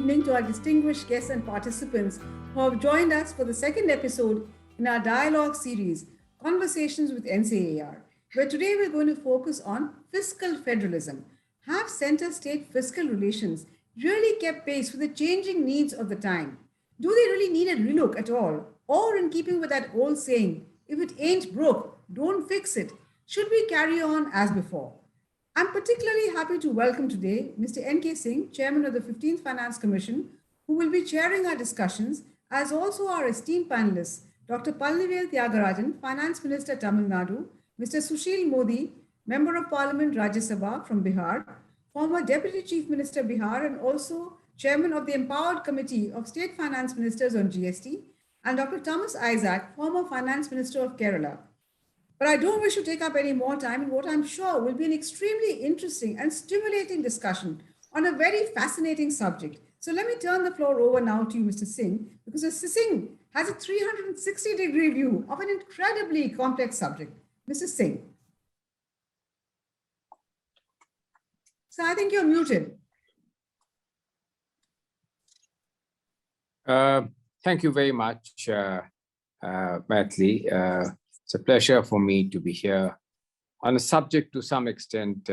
evening to our distinguished guests and participants who have joined us for the second episode in our dialogue series, Conversations with NCAER, where today we're going to focus on fiscal federalism. Have center state fiscal relations really kept pace with the changing needs of the time? Do they really need a relook at all? Or, in keeping with that old saying, if it ain't broke, don't fix it, should we carry on as before? I'm particularly happy to welcome today Mr. N.K. Singh, Chairman of the 15th Finance Commission, who will be chairing our discussions, as also our esteemed panelists, Dr. Palanivel Thiagarajan, Finance Minister, Tamil Nadu, Mr. Sushil Modi, Member of Parliament, Rajya Sabha from Bihar, former Deputy Chief Minister, Bihar, and also Chairman of the Empowered Committee of State Finance Ministers on GST, and Dr. Thomas Isaac, former Finance Minister of Kerala. But I don't wish to take up any more time in what I'm sure will be an extremely interesting and stimulating discussion on a very fascinating subject. So let me turn the floor over now to you, Mr. Singh, because Mr. Singh has a 360-degree view of an incredibly complex subject. Mr. Singh. So I think you're muted. Thank you very much, Mythili. It's a pleasure for me to be here on a subject to some extent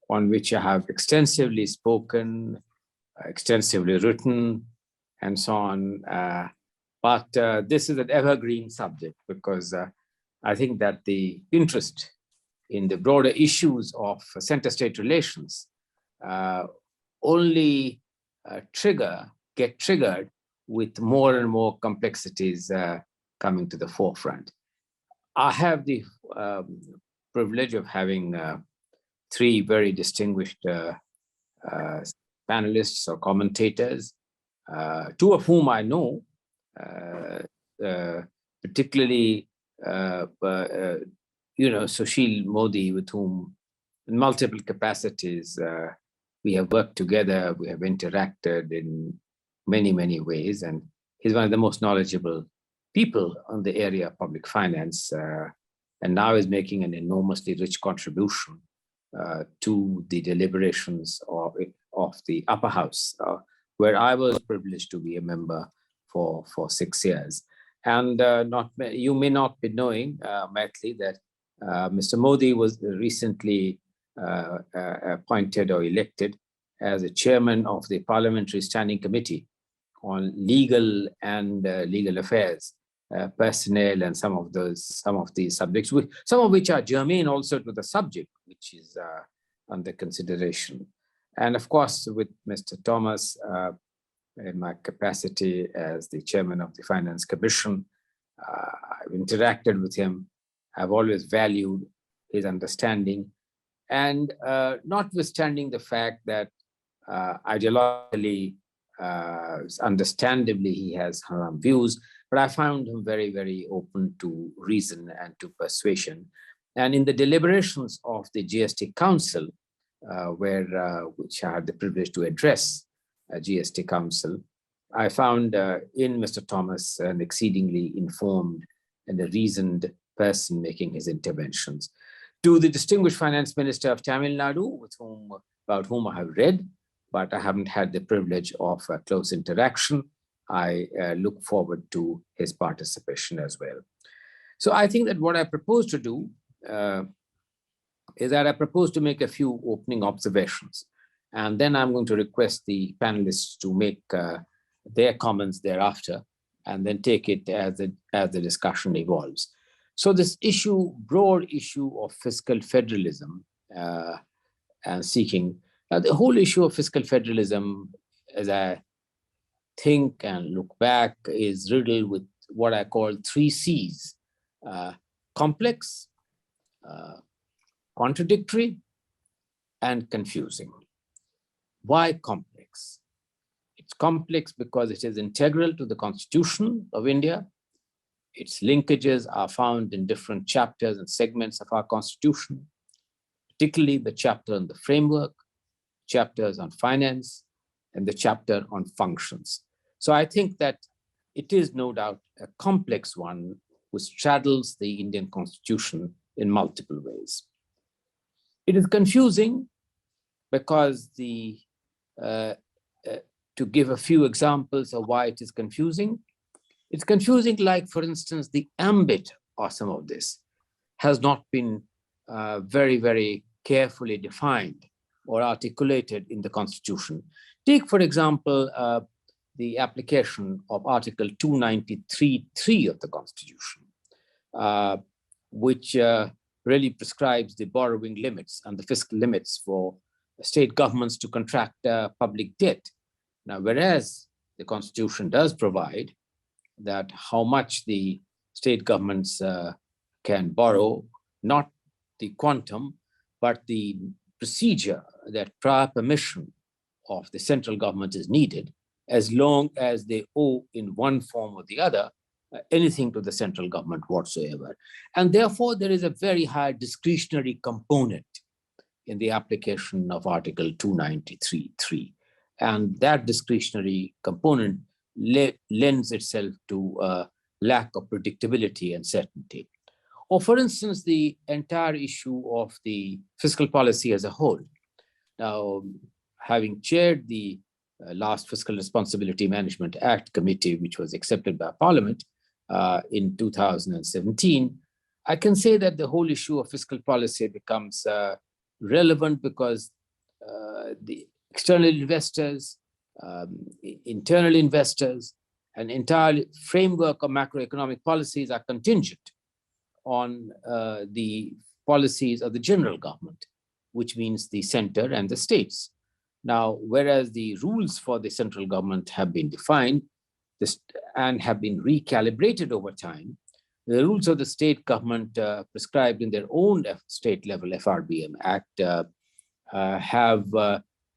on which I have extensively spoken, extensively written, and so on. But this is an evergreen subject because I think that the interest in the broader issues of center-state relations only get triggered with more and more complexities coming to the forefront. I have the privilege of having three very distinguished panelists or commentators, two of whom I know, particularly, Sushil Modi, with whom in multiple capacities we have worked together, we have interacted in many, many ways, and he's one of the most knowledgeable people on the area of public finance, and now is making an enormously rich contribution to the deliberations of the upper house, where I was privileged to be a member for 6 years. And you may not be knowing, Mythili, that Mr. Modi was recently appointed or elected as a chairman of the Parliamentary Standing Committee on Legal and Legal Affairs, personnel, and some of these subjects, some of which are germane also to the subject, which is under consideration. And of course, with Mr. Thomas, in my capacity as the chairman of the Finance Commission, I've interacted with him. I've always valued his understanding, and notwithstanding the fact that ideologically, understandably, he has some views, but I found him very, very open to reason and to persuasion. And in the deliberations of the GST Council, which I had the privilege to address GST Council, I found in Mr. Thomas an exceedingly informed and a reasoned person making his interventions. To the distinguished Finance Minister of Tamil Nadu, about whom I have read, but I haven't had the privilege of a close interaction, I look forward to his participation as well. So I think that what I propose to do is that I propose to make a few opening observations, and then I'm going to request the panelists to make their comments thereafter, and then take it as the discussion evolves. So this broad issue of fiscal federalism and seeking, the whole issue of fiscal federalism, as I think and look back, is riddled with what I call 3 C's: complex, contradictory, and confusing. Why complex? It's complex because it is integral to the Constitution of India. Its linkages are found in different chapters and segments of our Constitution, particularly the chapter on the framework, chapters on finance, and the chapter on functions. So I think that it is no doubt a complex one which straddles the Indian Constitution in multiple ways. It is confusing because to give a few examples of why it is confusing. It's confusing, like, for instance, the ambit or some of this has not been very, very carefully defined or articulated in the Constitution. Take, for example, the application of Article 293(3) of the Constitution, which really prescribes the borrowing limits and the fiscal limits for state governments to contract public debt. Now, whereas the Constitution does provide that how much the state governments can borrow, not the quantum, but the procedure that prior permission of the central government is needed, as long as they owe in one form or the other anything to the central government whatsoever. And therefore, there is a very high discretionary component in the application of Article 293(3). And that discretionary component lends itself to a lack of predictability and certainty. Or, for instance, the entire issue of the fiscal policy as a whole. Now, having chaired the last Fiscal Responsibility Management Act committee, which was accepted by Parliament in 2017, I can say that the whole issue of fiscal policy becomes relevant because the external investors, internal investors, and entire framework of macroeconomic policies are contingent on the policies of the general government, which means the center and the states. Now, whereas the rules for the central government have been defined and have been recalibrated over time, the rules of the state government prescribed in their own state-level FRBM Act have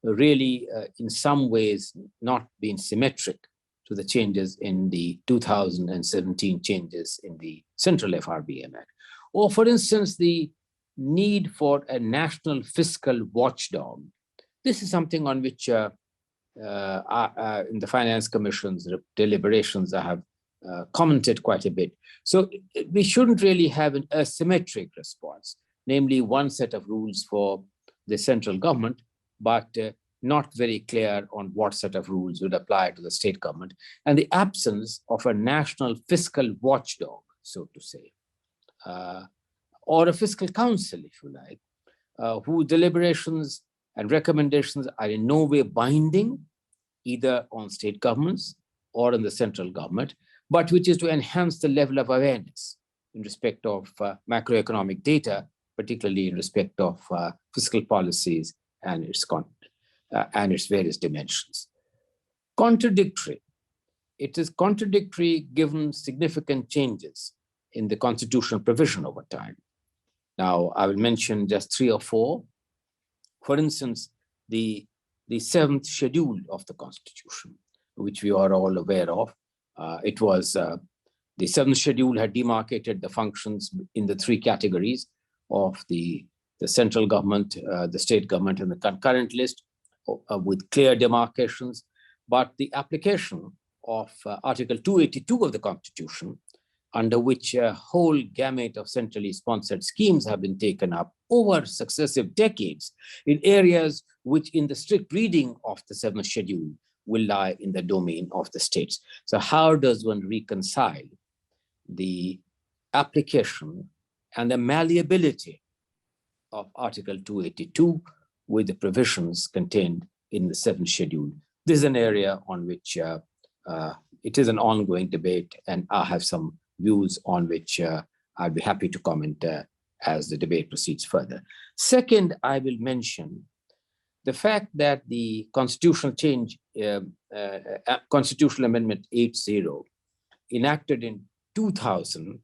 really, in some ways, not been symmetric to the changes in the 2017 changes in the central FRBM Act. Or, for instance, the need for a national fiscal watchdog. This is something on which in the Finance Commission's deliberations I have commented quite a bit. So we shouldn't really have an asymmetric response, namely one set of rules for the central government, but not very clear on what set of rules would apply to the state government, and the absence of a national fiscal watchdog, so to say, or a fiscal council, if you like, whose deliberations and recommendations are in no way binding either on state governments or on the central government, but which is to enhance the level of awareness in respect of macroeconomic data, particularly in respect of fiscal policies and its various dimensions. Contradictory. It is contradictory given significant changes in the constitutional provision over time. Now, I will mention just 3 or 4. For instance, the 7th schedule of the Constitution, which we are all aware of. It was the 7th schedule had demarcated the functions in the 3 categories of the central government, the state government, and the concurrent list with clear demarcations. But the application of Article 282 of the Constitution, under which a whole gamut of centrally sponsored schemes have been taken up over successive decades in areas which, in the strict reading of the 7th schedule, will lie in the domain of the states. So how does one reconcile the application and the malleability of Article 282 with the provisions contained in the 7th schedule? This is an area on which it is an ongoing debate, and I have some views on which I'd be happy to comment as the debate proceeds further. Second, I will mention the fact that the constitutional change, Constitutional Amendment 80, enacted in 2000,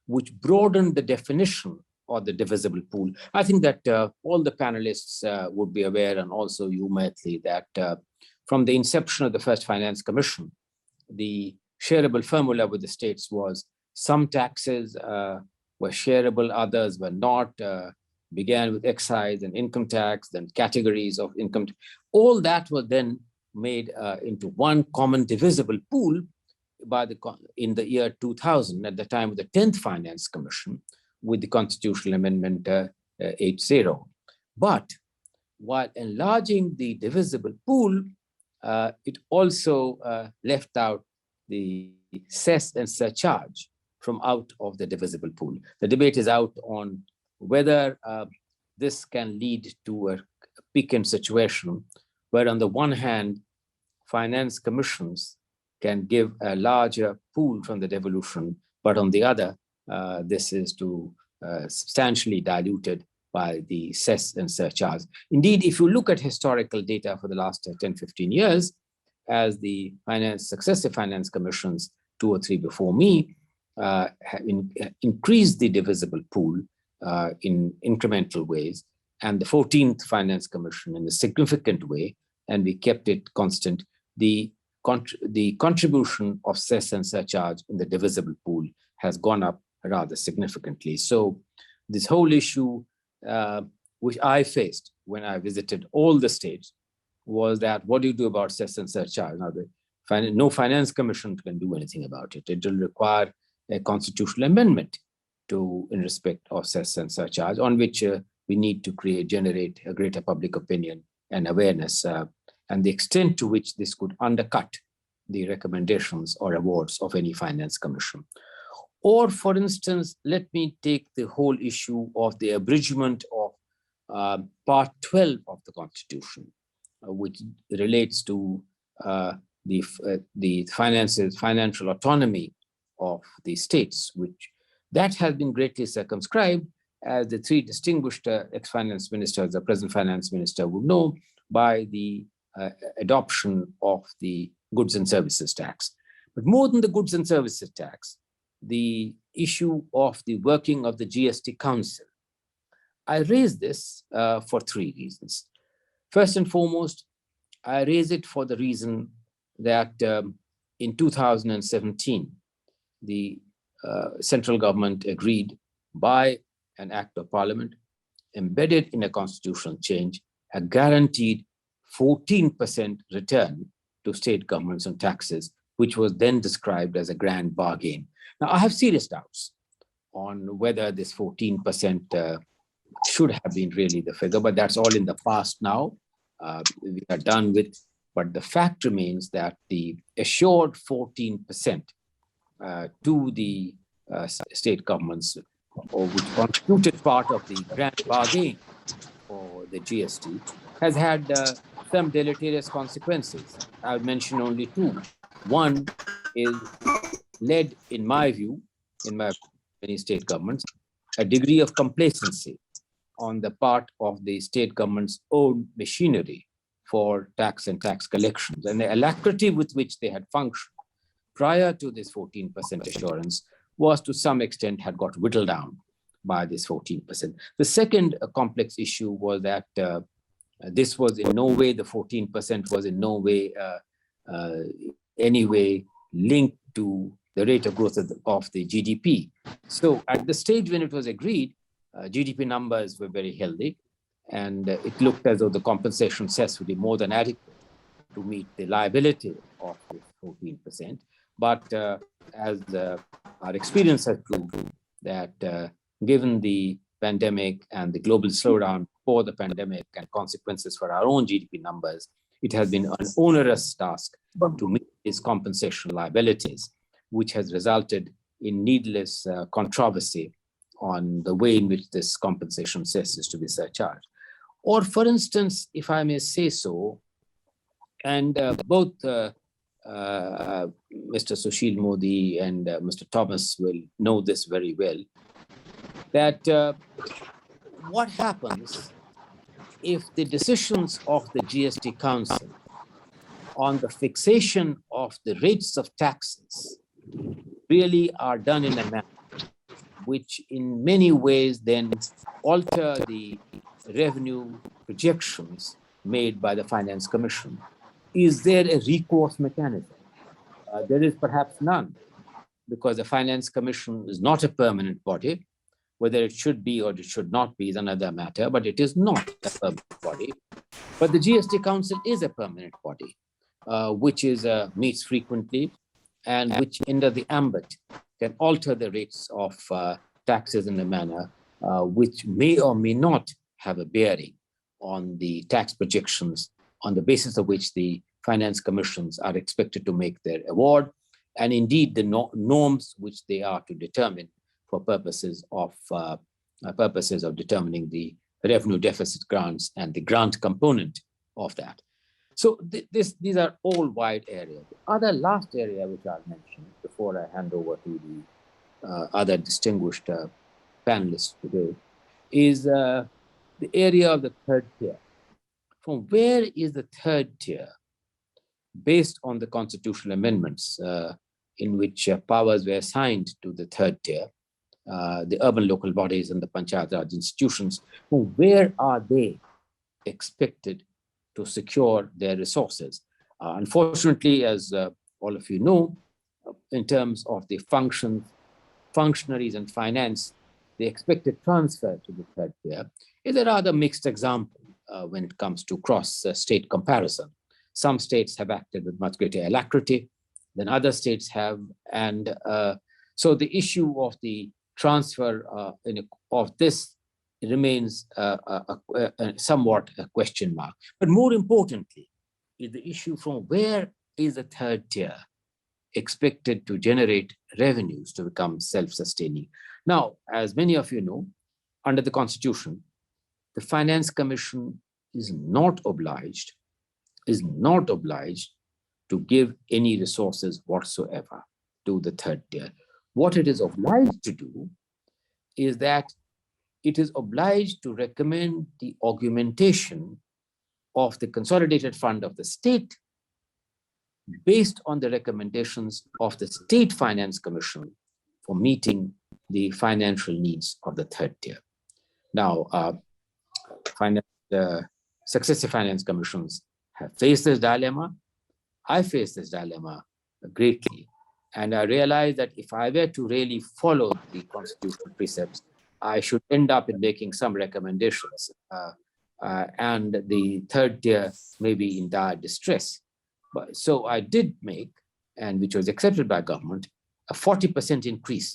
which broadened the definition of the divisible pool. I think that all the panelists would be aware, and also you, Mythili, that from the inception of the first Finance Commission, the shareable formula with the states was some taxes were shareable, others were not, began with excise and income tax, then categories of income. All that was then made into one common divisible pool in the year 2000, at the time of the 10th Finance Commission, with the Constitutional Amendment 80. But while enlarging the divisible pool, it also left out the cess and surcharge from out of the divisible pool. The debate is out on whether this can lead to a piquant situation where, on the one hand, finance commissions can give a larger pool from the devolution, but on the other, this is to substantially diluted by the cess and surcharge. Indeed, if you look at historical data for the last 10, 15 years, as the successive finance commissions, 2 or 3 before me, have increased the divisible pool in incremental ways, and the 14th Finance Commission in a significant way, and we kept it constant. The contribution of cess and surcharge in the divisible pool has gone up rather significantly. So this whole issue, which I faced when I visited all the states, was that what do you do about cess and surcharge? Now, no finance commission can do anything about it. It will require a constitutional amendment in respect of cess and surcharge, on which we need to generate a greater public opinion and awareness, and the extent to which this could undercut the recommendations or awards of any finance commission. Or, for instance, let me take the whole issue of the abridgment of Part 12 of the Constitution, which relates to the financial autonomy of the states, which that has been greatly circumscribed, as the 3 distinguished ex-finance ministers, the present finance minister would know, by the adoption of the goods and services tax. But more than the goods and services tax, the issue of the working of the GST Council. I raise this for 3 reasons. First and foremost, I raise it for the reason that in 2017, the central government agreed by an act of parliament, embedded in a constitutional change, a guaranteed 14% return to state governments on taxes, which was then described as a grand bargain. Now, I have serious doubts on whether this 14% should have been really the figure, but that's all in the past now. We are done with, but the fact remains that the assured 14% to the state governments, or which constituted part of the grand bargain for the GST, has had some deleterious consequences. I would mention only 2. One is led, in my view, in many state governments, a degree of complacency on the part of the state government's own machinery for tax and tax collections, and the alacrity with which they had functioned prior to this 14% assurance was to some extent had got whittled down by this 14%. The second complex issue was that this was in no way, the 14% was in no way, any way linked to the rate of growth of the GDP. So at the stage when it was agreed, GDP numbers were very healthy, and it looked as though the compensation cess would be more than adequate to meet the liability of this 14%. But as our experience has proved, that given the pandemic and the global slowdown for the pandemic and consequences for our own GDP numbers, it has been an onerous task to meet these compensation liabilities, which has resulted in needless controversy on the way in which this compensation cess is to be surcharged. Or, for instance, if I may say so, and both Mr. Sushil Modi and Mr. Thomas will know this very well, that what happens if the decisions of the GST Council on the fixation of the rates of taxes really are done in a manner which in many ways then alter the revenue projections made by the Finance Commission? Is there a recourse mechanism? There is perhaps none, because the Finance Commission is not a permanent body. Whether it should be or it should not be is another matter, but it is not a permanent body. But the GST Council is a permanent body, which meets frequently and which, under the Ambit, can alter the rates of taxes in a manner which may or may not have a bearing on the tax projections on the basis of which the finance commissions are expected to make their award, and indeed the norms which they are to determine for purposes of determining the revenue deficit grants and the grant component of that. So these are all wide areas. The other last area which I'll mention before I hand over to the other distinguished panelists today is the area of the third tier. From where is the third tier based on the constitutional amendments in which powers were assigned to the third tier, the urban local bodies and the Panchayat Raj institutions, where are they expected to secure their resources? Unfortunately, as all of you know, in terms of the functionaries and finance, the expected transfer to the third tier is a rather mixed example when it comes to cross-state comparison. Some states have acted with much greater alacrity than other states have. And so the issue of the transfer of this remains somewhat a question mark. But more importantly, is the issue from where is the third tier expected to generate revenues to become self-sustaining. Now, as many of you know, under the Constitution, the Finance Commission is not obliged to give any resources whatsoever to the third tier. What it is obliged to do is that it is obliged to recommend the augmentation of the consolidated fund of the state based on the recommendations of the State Finance Commission for meeting the financial needs of the third tier. Now, successive finance commissions have faced this dilemma. I faced this dilemma greatly. And I realized that if I were to really follow the constitutional precepts, I should end up in making some recommendations. And the third tier may be in dire distress. But so I did make, and which was accepted by government, a 40% increase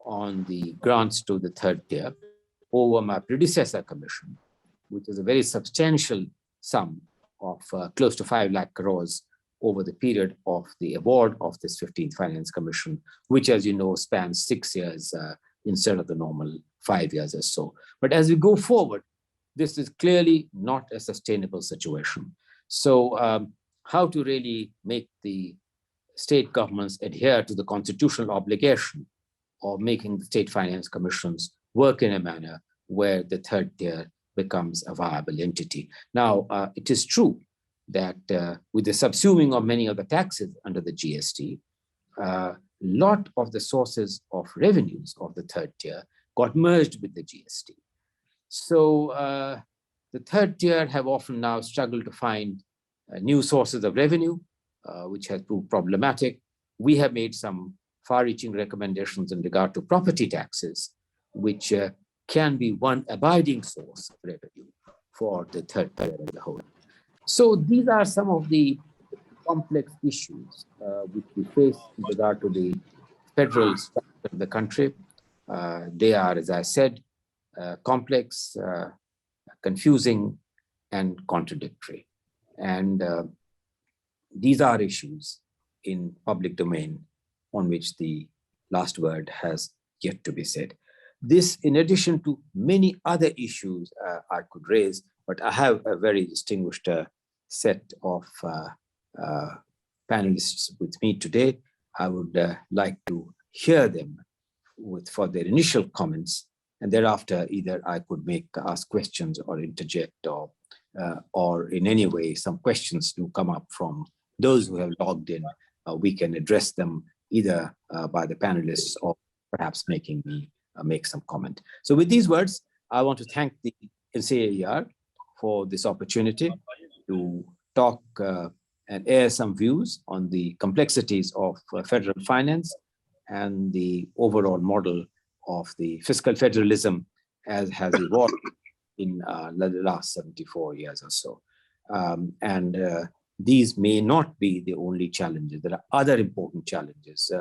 on the grants to the third tier over my predecessor commission, which is a very substantial sum of close to 5 lakh crores over the period of the award of this 15th Finance Commission, which, as you know, spans 6 years instead of the normal 5 years or so. But as we go forward, this is clearly not a sustainable situation. So how to really make the state governments adhere to the constitutional obligation of making the state finance commissions work in a manner where the third tier becomes a viable entity. Now, it is true that with the subsuming of many of the taxes under the GST, a lot of the sources of revenues of the third tier got merged with the GST. So the third tier have often now struggled to find new sources of revenue, which has proved problematic. We have made some far-reaching recommendations in regard to property taxes, which can be one abiding source of revenue for the third tier as a whole. So these are some of the complex issues which we face in regard to the federal structure of the country. They are, as I said, complex, confusing, and contradictory. And these are issues in public domain on which the last word has yet to be said. This, in addition to many other issues I could raise, but I have a very distinguished set of panelists with me today. I would like to hear them for their initial comments, and thereafter either I could ask questions or interject, or in any way some questions do come up from those who have logged in. We can address them either by the panelists or perhaps making me make some comment. So with these words, I want to thank the NCAER for this opportunity to talk and air some views on the complexities of federal finance and the overall model of the fiscal federalism as has evolved in the last 74 years or so. These may not be the only challenges. There are other important challenges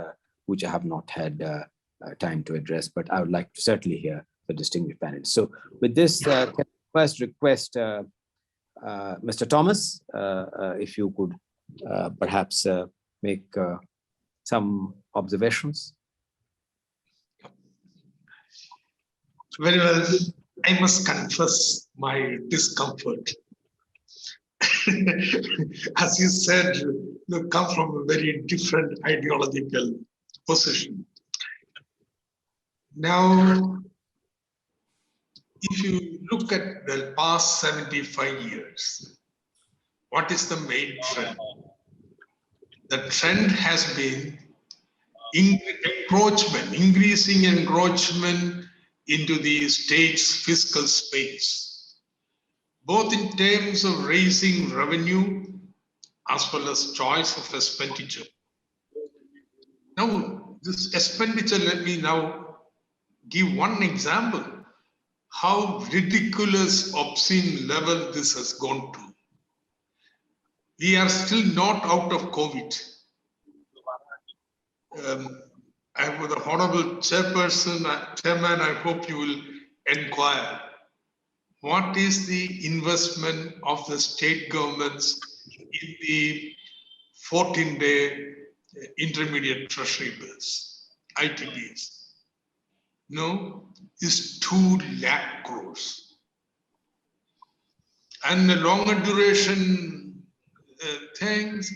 which I have not had time to address, but I would like to certainly hear the distinguished panelists. So with this, can I first request Mr. Thomas, if you could perhaps make some observations. Very well. I must confess my discomfort. As you said, you come from a very different ideological position. Now, if you look at the past 75 years, what is the main trend? The trend has been encroachment, increasing encroachment into the state's fiscal space, both in terms of raising revenue as well as choice of expenditure. Now, this expenditure, let me now give one example how ridiculous, obscene level this has gone to. We are still not out of COVID. I have the honorable chairman, I hope you will inquire. What is the investment of the state governments in the 14-day intermediate treasury bills, ITBs? No, it's 2 lakh crores. And the longer duration things,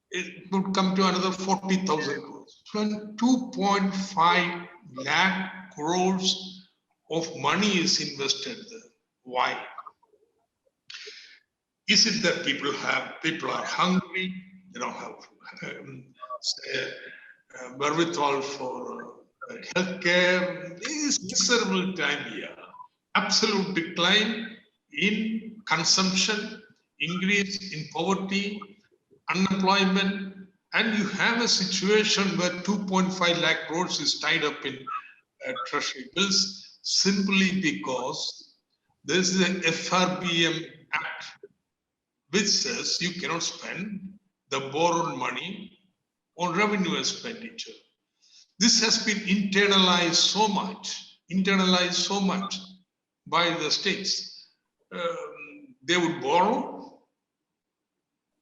it would come to another 40,000 crores. So 2.5 lakh crores of money is invested there. Why? Is it that people are hungry, they don't have wherewithal for healthcare? It is miserable time here. Absolute decline in consumption, increase in poverty, unemployment, and you have a situation where 2.5 lakh crores is tied up in treasury bills simply because there is an FRBM Act which says you cannot spend the borrowed money on revenue expenditure. This has been internalized so much by the states. They would borrow,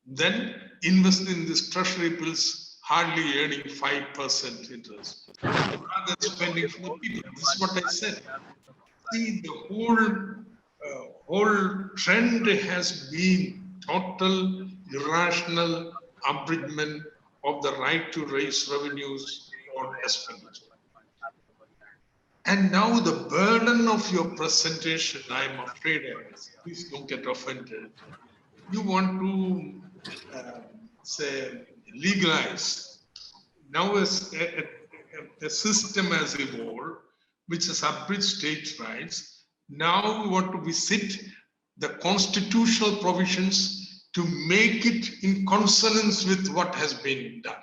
then invest in these treasury bills, hardly earning 5% interest. Rather spending for the people. This is what I said. See, the whole trend has been total irrational abridgment of the right to raise revenues or expenditure. And now the burden of your presentation, I'm afraid, please don't get offended. You want to say legalize. Now a system has evolved which has abridged state rights. Now we want to visit the constitutional provisions to make it in consonance with what has been done.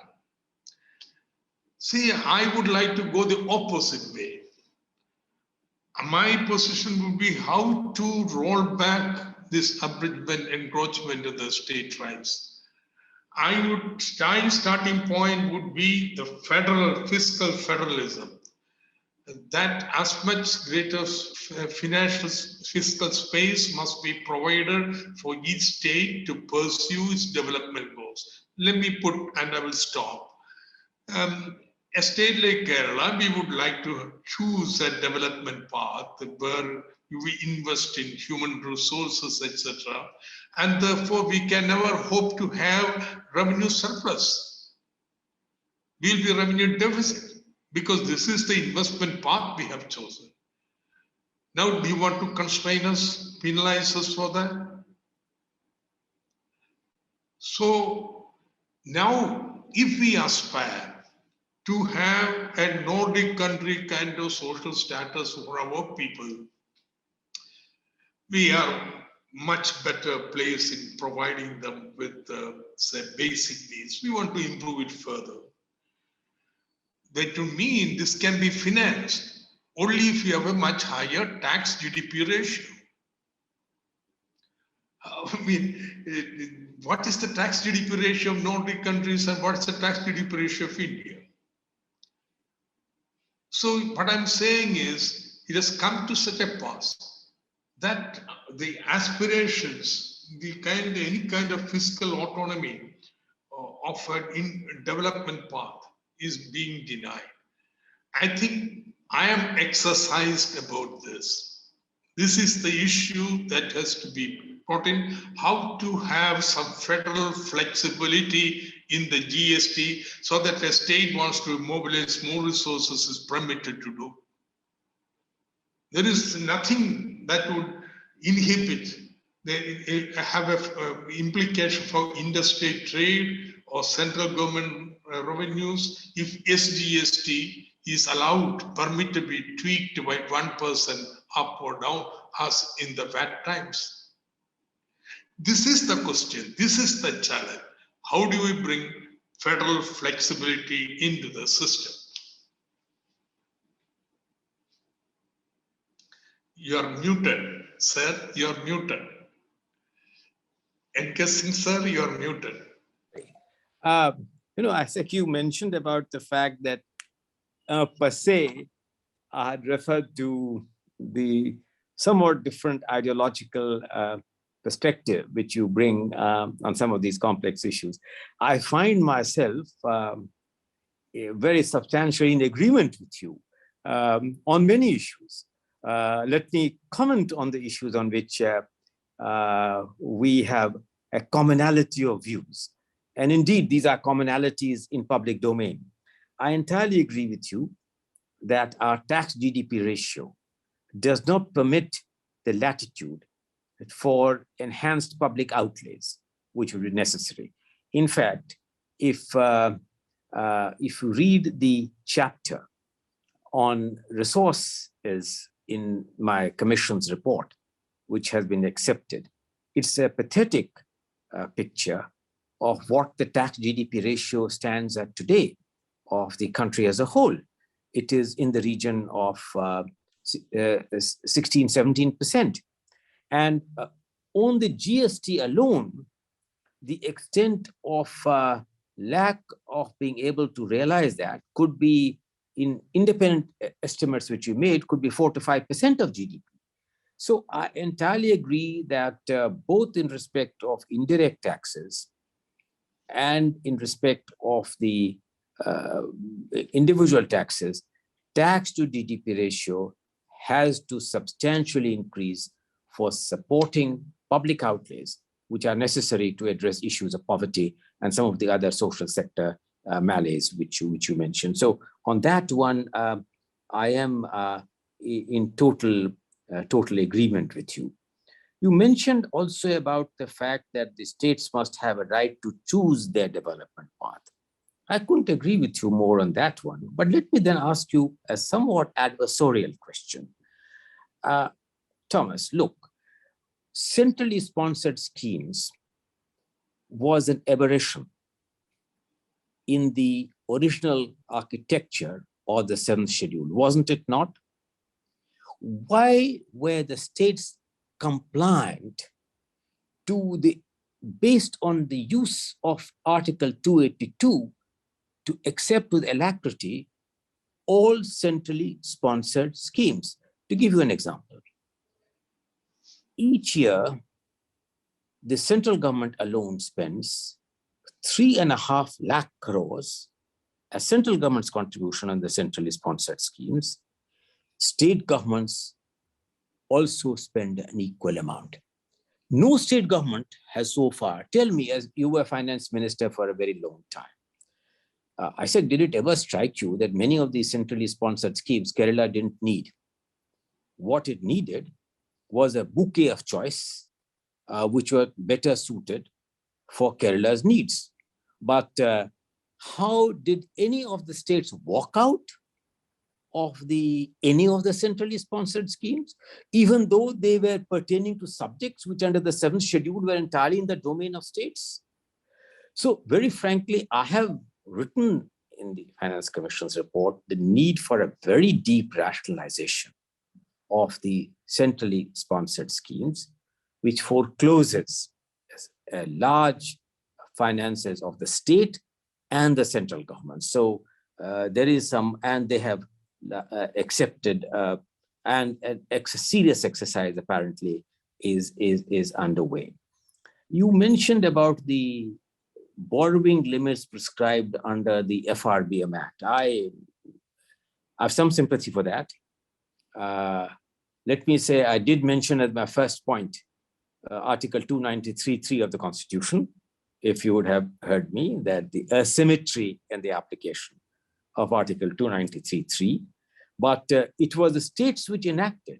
See, I would like to go the opposite way. My position would be how to roll back this abridgment, encroachment of the state rights. Starting point would be the fiscal federalism. That as much greater financial fiscal space must be provided for each state to pursue its development goals. Let me put, and I will stop. A state like Kerala, we would like to choose a development path where we invest in human resources, etc. And therefore, we can never hope to have revenue surplus. We'll be revenue deficit because this is the investment path we have chosen. Now, do you want to constrain us, penalize us for that? So now, if we aspire to have a Nordic country kind of social status for our people, we are much better placed in providing them with, say, basic needs. We want to improve it further. That to me, this can be financed only if you have a much higher tax GDP ratio. I mean, what is the tax GDP ratio of Nordic countries and what is the tax GDP ratio of India? So what I'm saying is, it has come to such a pass that the aspirations any kind of fiscal autonomy of an development path is being denied. I think I am exercised about this. This is the issue that has to be brought in, how to have some federal flexibility in the GST so that a state wants to mobilize more resources is permitted to do. There is nothing that would inhibit, have an implication for interstate trade or central government revenues if SGST is allowed, permitted to be tweaked by 1% up or down as in the bad times. This is the question. This is the challenge. How do we bring federal flexibility into the system? You are muted, sir. You are muted. N.K. Singh, sir, you are muted. As you mentioned about the fact that per se, I had referred to the somewhat different ideological perspective which you bring on some of these complex issues. I find myself very substantially in agreement with you on many issues. Let me comment on the issues on which we have a commonality of views. And indeed, these are commonalities in public domain. I entirely agree with you that our tax GDP ratio does not permit the latitude for enhanced public outlays, which would be necessary. In fact, if you read the chapter on resources in my commission's report, which has been accepted, it's a pathetic picture of what the tax GDP ratio stands at today of the country as a whole. It is in the region of 16, 17%. And on the GST alone, the extent of lack of being able to realize that could be, in independent estimates which you made, could be 4 to 5% of GDP. So I entirely agree that both in respect of indirect taxes and in respect of the individual taxes, tax to GDP ratio has to substantially increase for supporting public outlays, which are necessary to address issues of poverty and some of the other social sector malaise which you mentioned. So on that one, I am in total agreement with you. You mentioned also about the fact that the states must have a right to choose their development path. I couldn't agree with you more on that one, but let me then ask you a somewhat adversarial question. Thomas, look, centrally sponsored schemes was an aberration in the original architecture or the 7th schedule, wasn't it not? Why were the states compliant to based on the use of Article 282 to accept with alacrity all centrally sponsored schemes? To give you an example, each year, the central government alone spends 3.5 lakh crores as central government's contribution on the centrally sponsored schemes. State governments also spend an equal amount. No state government has so far, tell me, as you were finance minister for a very long time, I said, did it ever strike you that many of these centrally sponsored schemes Kerala didn't need? What it needed was a bouquet of choice, which were better suited for Kerala's needs. But how did any of the states walk out of any of the centrally sponsored schemes, even though they were pertaining to subjects which under the 7th schedule were entirely in the domain of states? So very frankly, I have written in the Finance Commission's report the need for a very deep rationalization of the centrally sponsored schemes, which forecloses large finances of the state and the central government. So there is some, and they have accepted, and a serious exercise apparently is underway. You mentioned about the borrowing limits prescribed under the FRBM Act. I have some sympathy for that. Let me say, I did mention at my first point, Article 293(3) of the Constitution, if you would have heard me, that the asymmetry in the application of Article 293(3), but it was the states which enacted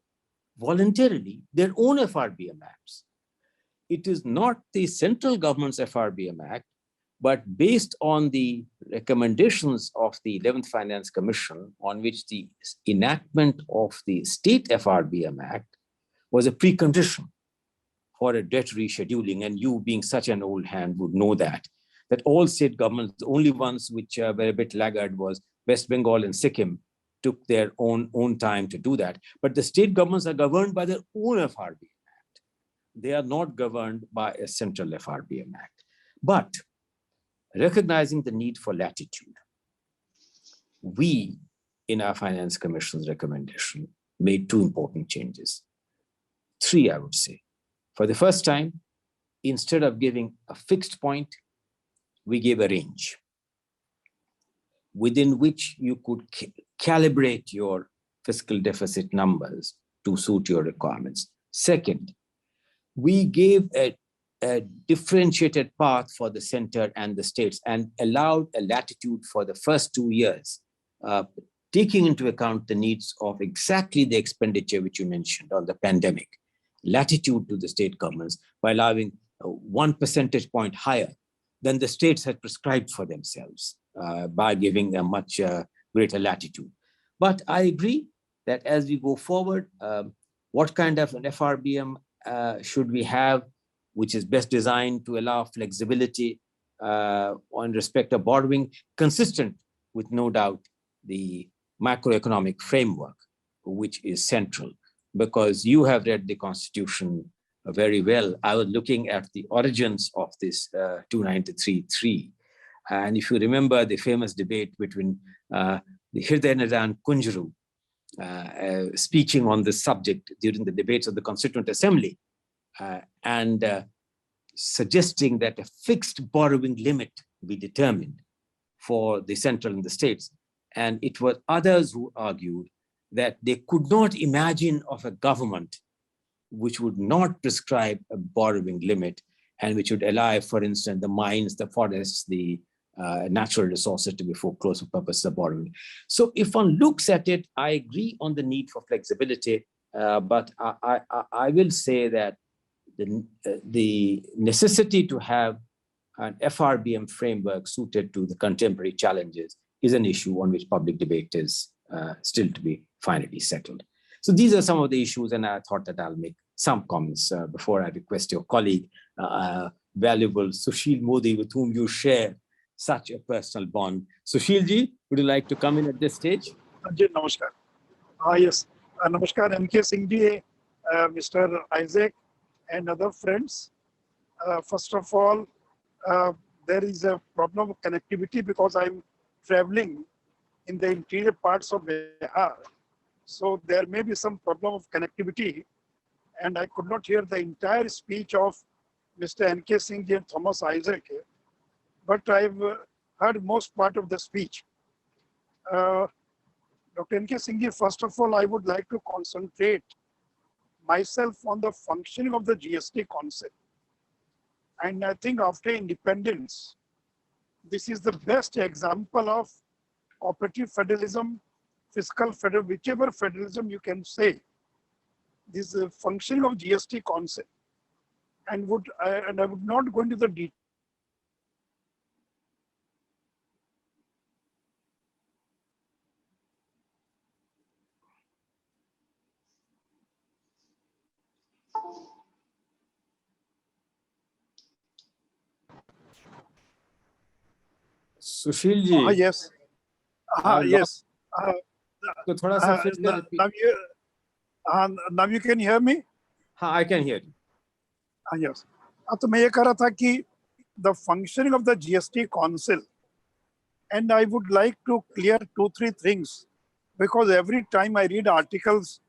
voluntarily their own FRBM Acts. It is not the central government's FRBM Act, but based on the recommendations of the 11th Finance Commission, on which the enactment of the state FRBM Act was a precondition for a debt rescheduling. And you, being such an old hand, would know that all state governments, the only ones which were a bit laggard was West Bengal and Sikkim, took their own time to do that. But the state governments are governed by their own FRBM Act. They are not governed by a central FRBM Act. But recognizing the need for latitude, we, in our Finance Commission's recommendation, made two important changes. Three, I would say. For the first time, instead of giving a fixed point, we gave a range within which you could calibrate your fiscal deficit numbers to suit your requirements. Second, we gave a differentiated path for the center and the states and allowed a latitude for the first 2 years, taking into account the needs of exactly the expenditure which you mentioned on the pandemic, latitude to the state governments by allowing 1 percentage point higher than the states had prescribed for themselves, by giving a much greater latitude. But I agree that as we go forward, what kind of an FRBM should we have, which is best designed to allow flexibility on respect of borrowing, consistent with, no doubt, the macroeconomic framework, which is central. Because you have read the Constitution very well. I was looking at the origins of this 293(3). And if you remember the famous debate between the Hridayanaran Kunjuru speaking on this subject during the debates of the Constituent Assembly, and suggesting that a fixed borrowing limit be determined for the central and the states. And it was others who argued that they could not imagine of a government which would not prescribe a borrowing limit and which would allow, for instance, the mines, the forests, the natural resources to be foreclosed for purposes of borrowing. So if one looks at it, I agree on the need for flexibility, but I will say that the necessity to have an FRBM framework suited to the contemporary challenges is an issue on which public debate is still to be finally settled. So these are some of the issues, and I thought that I'll make some comments before I request your colleague, valuable Sushil Modi, with whom you share such a personal bond. Sushil ji, would you like to come in at this stage? Ji, namaskar. Yes, namaskar N.K. Singh ji, Mr. Isaac, and other friends. First of all, there is a problem of connectivity because I'm traveling in the interior parts of Bihar. So there may be some problem of connectivity, and I could not hear the entire speech of Mr. N.K. Singh and Thomas Isaac, but I've heard most part of the speech. Dr. N.K. Singh, first of all, I would like to concentrate myself on the functioning of the GST concept. And I think after independence, this is the best example of cooperative federalism, fiscal federalism, whichever federalism you can say. This is the functioning of GST concept. And I would not go into the details. Sushil ji, Yes. Yes. तो थोड़ा सा फिर से Now you can hear me? हाँ, I can hear you. Yes. तो मैं ये कह रहा था कि the functioning of the GST Council, and I would like to clear 2-3 things, because every time I read articles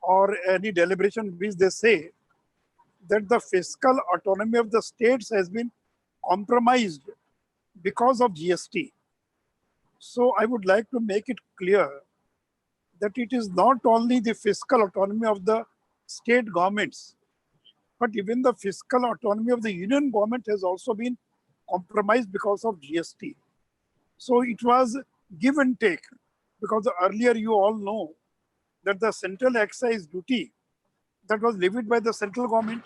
or any deliberation which they say, that the fiscal autonomy of the states has been compromised because of GST. So I would like to make it clear that it is not only the fiscal autonomy of the state governments, but even the fiscal autonomy of the union government has also been compromised because of GST. So it was give and take, because earlier you all know that the central excise duty that was levied by the central government,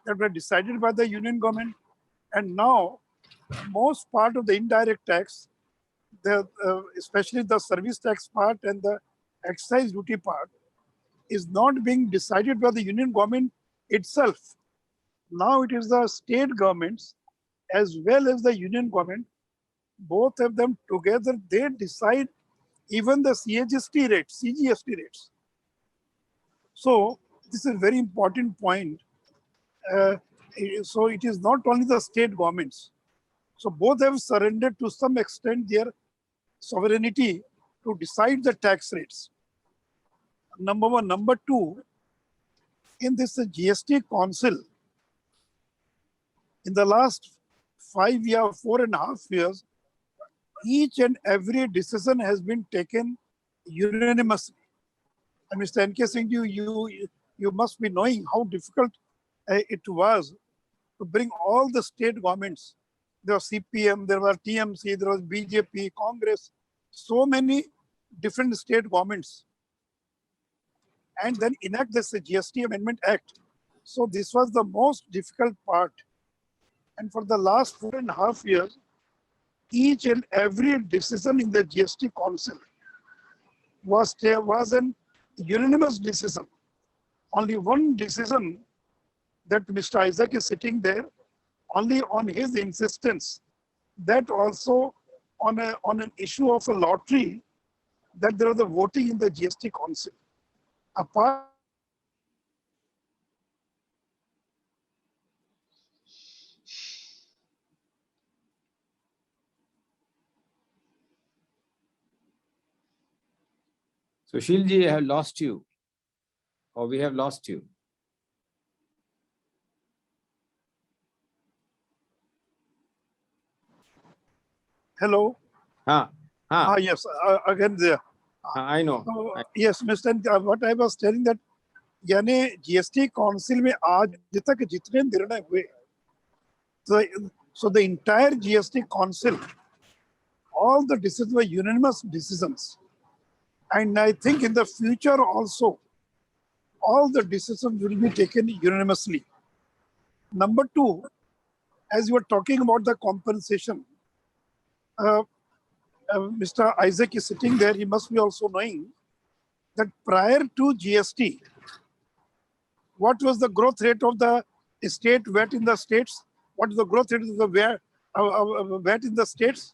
that were decided by the union government, and now most part of the indirect tax, especially the service tax part and the excise duty part, is not being decided by the union government itself. Now it is the state governments as well as the union government, both of them together, they decide even the CGST rates. So this is a very important point. Uh, so it is not only the state governments. So both have surrendered to some extent their sovereignty to decide the tax rates. Number one. Number two, in this GST council, in the last 5 years, 4.5 years, each and every decision has been taken unanimously. And Mr. N.K. Singh, you must be knowing how difficult it was to bring all the state governments. There was CPM, there was TMC, there was BJP, Congress, so many different state governments, and then enact this GST Amendment Act. So this was the most difficult part. And for the last 4.5 years, each and every decision in the GST Council was an unanimous decision. Only one decision that Mr. Isaac is sitting there, only on his insistence, that also on an issue of a lottery, that there was a voting in the GST Council. Apart Sushil ji, I have lost you, or we have lost you. Hello. Yes, Again there. I know. So, yes, Mr. N, what I was telling that, यानी GST council में आज तक जितने निर्णय हुए, so the entire GST council, all the decisions were unanimous decisions, and I think in the future also, all the decisions will be taken unanimously. Number two, as you were talking about the compensation, Mr. Isaac is sitting there, he must be also knowing that prior to GST, what was the growth rate of the state VAT in the states? What is the growth rate of the VAT in the states?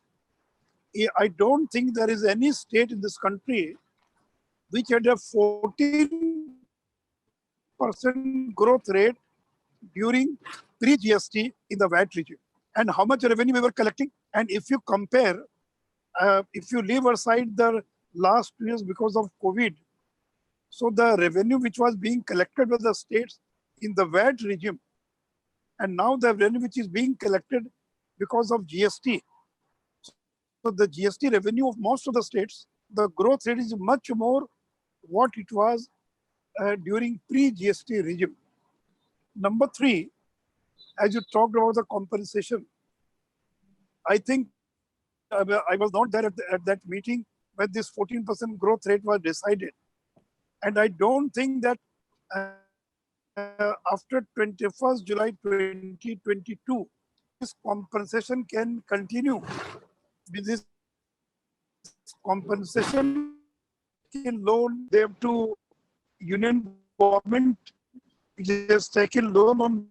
I don't think there is any state in this country which had a 14% growth rate during pre-GST in the VAT regime. And how much revenue we were collecting? And if you compare, if you leave aside the last 2 years because of COVID, so the revenue which was being collected by the states in the VAT regime, and now the revenue which is being collected because of GST. So the GST revenue of most of the states, the growth rate is much more what it was during pre-GST regime. Number three, as you talked about the compensation, I think I was not there at that meeting when this 14% growth rate was decided. And I don't think that after 21st July 2022, this compensation can continue. With this compensation loan, they have to union government just taken loan on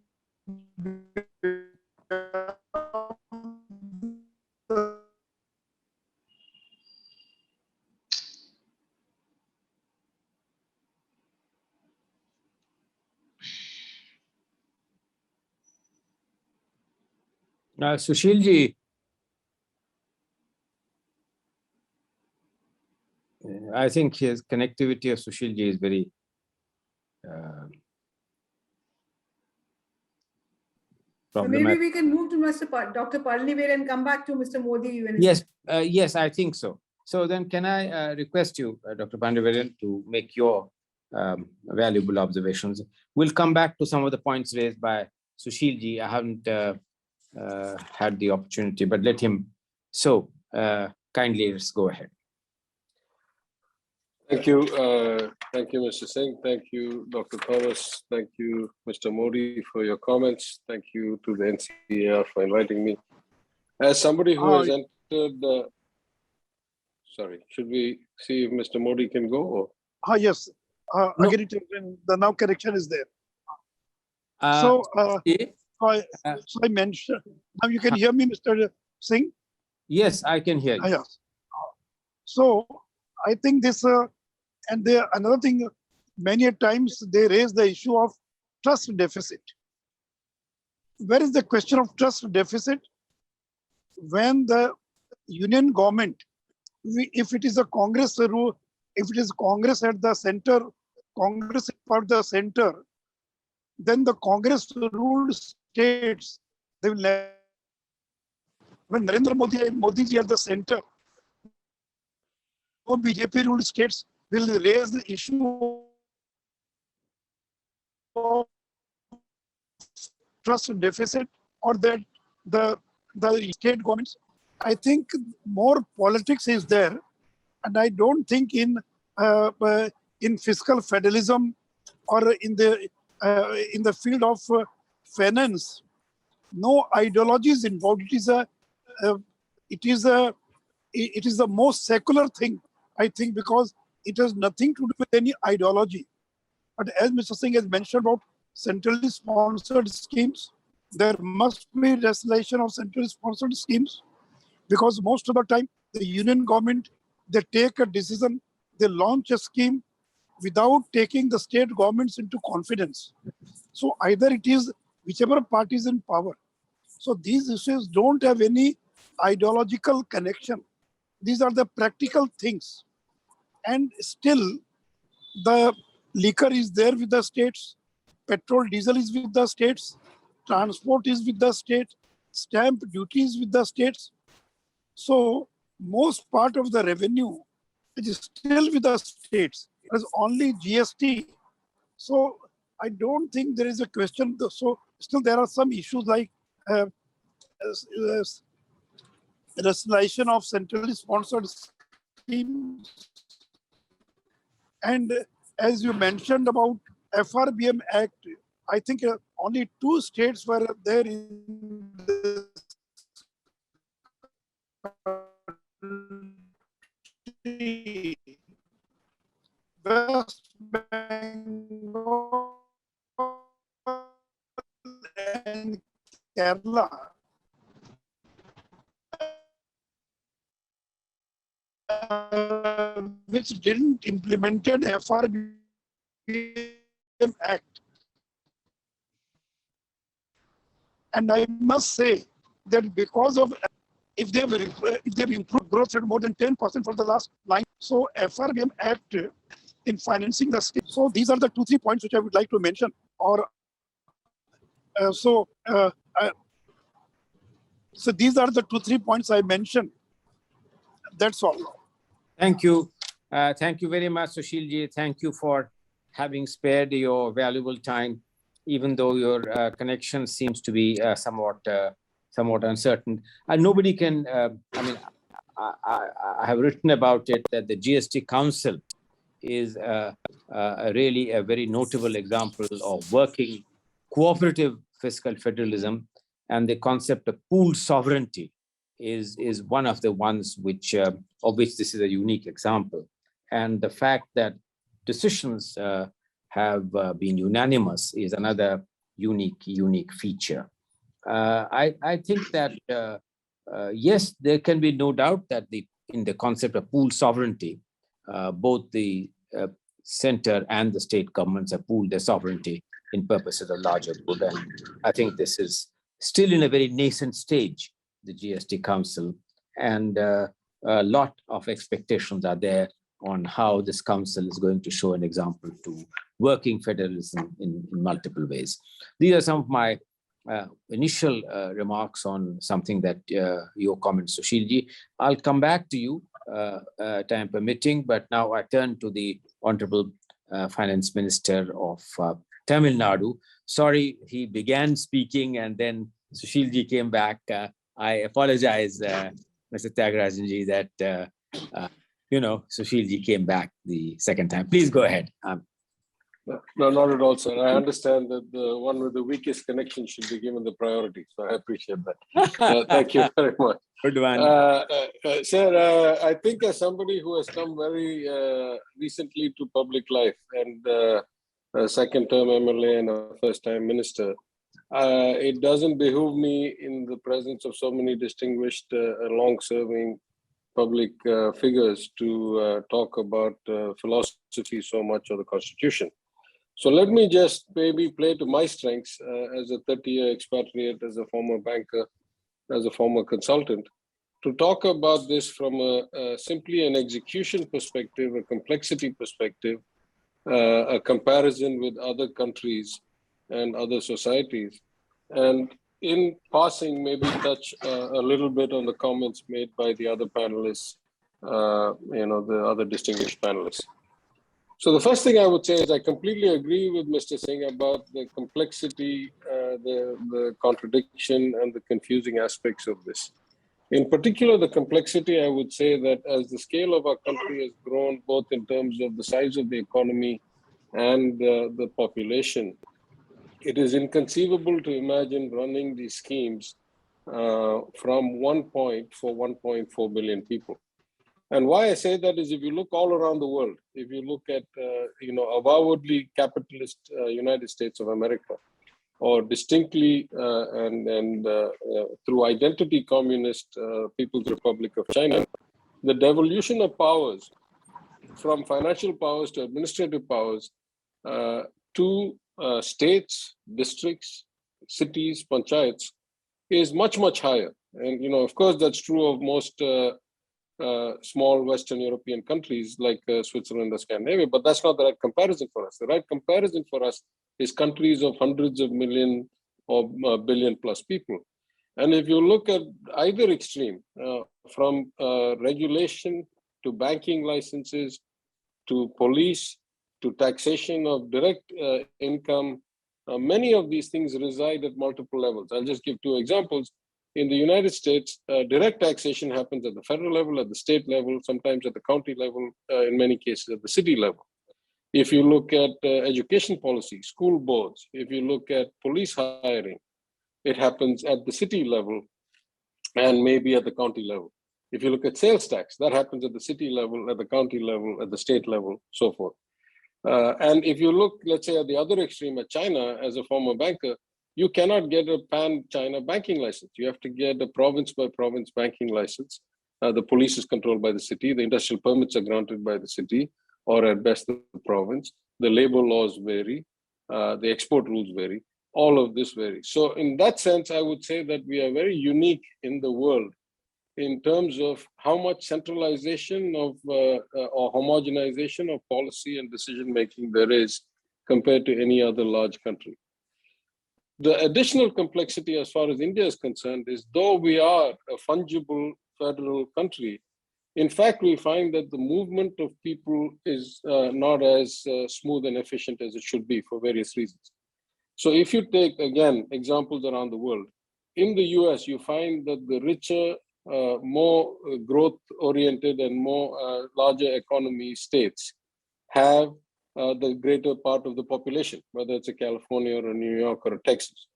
Sushil ji, I think his connectivity of Sushil ji is very So maybe we can move to Dr. Palanivel and come back to Mr. Modi. Yes, I think so. So then can I request you, Dr. Palanivel, to make your valuable observations. We'll come back to some of the points raised by Sushil ji. I haven't had the opportunity, but let him. So kindly, let's go ahead. Thank you. Thank you, Mr. Singh. Thank you, Dr. Thomas. Thank you, Mr. Modi, for your comments. Thank you to the NCAER for inviting me. As somebody who has entered the... Sorry, should we see if Mr. Modi can go? Or? Yes. No. Again, the now correction is there. So I mentioned, now you can hear me, Mr. Singh? Yes, I can hear you. Yes. So I think this, and another thing, many times they raise the issue of trust deficit. Where is the question of trust deficit? When the union government, if it is a Congress rule, if it is Congress at the center, Congress at the center, then the Congress ruled states, they will never. When Narendra Modi ji at the center, BJP ruled states will raise the issue of trust deficit, or that the state governments. I think more politics is there, and I don't think in fiscal federalism or in the field of finance, no ideology is involved. It is the most secular thing, I think, because it has nothing to do with any ideology. But as Mr. Singh has mentioned about centrally sponsored schemes, there must be legislation of centrally sponsored schemes, because most of the time the union government, they take a decision, they launch a scheme without taking the state governments into confidence. So either it is whichever party is in power. So these issues don't have any ideological connection. These are the practical things. And still, the liquor is there with the states, petrol, diesel is with the states, transport is with the state, stamp duty is with the states. So most part of the revenue is still with the states. It is only GST. So I don't think there is a question. So still there are some issues like legislation of centrally sponsored schemes. And as you mentioned about FRBM Act, I think only 2 states were there in the West Bengal and Kerala. Which didn't implemented FRBM Act. And I must say that because of, if they've improved growth at more than 10% for the last 9, so FRBM Act in financing the state. So these are the 2-3 points which I would like to mention. Or so these are the 2-3 points I mentioned. That's all. Thank you. Thank you very much, Sushil ji. Thank you for having spared your valuable time, even though your connection seems to be somewhat uncertain. And nobody can, I mean, I have written about it that the GST Council is really a very notable example of working cooperative fiscal federalism, and the concept of pooled sovereignty is one of the ones which of which this is a unique example. And the fact that decisions have been unanimous is another unique feature. I think that yes, there can be no doubt that in the concept of pooled sovereignty, both the center and the state governments have pooled their sovereignty in purpose of the larger good. And I think this is still in a very nascent stage, the GST Council, and a lot of expectations are there on how this council is going to show an example to working federalism in multiple ways. These are some of my initial remarks on something that your comments, Sushilji. I'll come back to you, time permitting, but now I turn to the Honorable Finance Minister of Tamil Nadu. Sorry, he began speaking and then Sushilji came back. I apologize, Mr. Thiagarajan, that Sushilji came back the second time. Please go ahead. No, not at all, sir. I understand that the one with the weakest connection should be given the priority. So I appreciate that. Thank you very much. Good one. Sir, I think as somebody who has come very recently to public life and a second-term MLA and a first-time minister, it doesn't behoove me in the presence of so many distinguished, long-serving public figures to talk about philosophy so much of the Constitution. So let me just maybe play to my strengths as a 30-year expatriate, as a former banker, as a former consultant, to talk about this from simply an execution perspective, a complexity perspective, a comparison with other countries and other societies. And in passing, maybe touch a little bit on the comments made by the other panelists, the other distinguished panelists. So the first thing I would say is I completely agree with Mr. Singh about the complexity, the contradiction and the confusing aspects of this. In particular, the complexity, I would say that as the scale of our country has grown, both in terms of the size of the economy and the population, it is inconceivable to imagine running these schemes from one point for 1.4 billion people. And why I say that is if you look all around the world, if you look at, avowedly capitalist United States of America, or distinctly through identity communist People's Republic of China, the devolution of powers from financial powers to administrative powers to states, districts, cities, panchayats is much, much higher. And, of course, that's true of most small Western European countries like Switzerland or Scandinavia, but that's not the right comparison for us. The right comparison for us is countries of hundreds of million or billion plus people. And if you look at either extreme, from regulation to banking licenses, to police, to taxation of direct income, many of these things reside at multiple levels. I'll just give two examples. In the United States, direct taxation happens at the federal level, at the state level, sometimes at the county level, in many cases at the city level. If you look at education policy, school boards, if you look at police hiring, it happens at the city level and maybe at the county level. If you look at sales tax, that happens at the city level, at the county level, at the state level, so forth. And if you look, let's say, at the other extreme, at China, as a former banker, you cannot get a pan-China banking license. You have to get a province-by-province banking license. The police is controlled by the city. The industrial permits are granted by the city, or at best the province. The labor laws vary. The export rules vary. All of this varies. So in that sense, I would say that we are very unique in the world in terms of how much centralization of or homogenization of policy and decision-making there is compared to any other large country. The additional complexity as far as India is concerned is, though we are a fungible federal country, in fact, we find that the movement of people is not as smooth and efficient as it should be for various reasons. So if you take, again, examples around the world, in the US, you find that the richer, more growth-oriented and more larger economy states have the greater part of the population, whether it's a California or a New York or a Texas.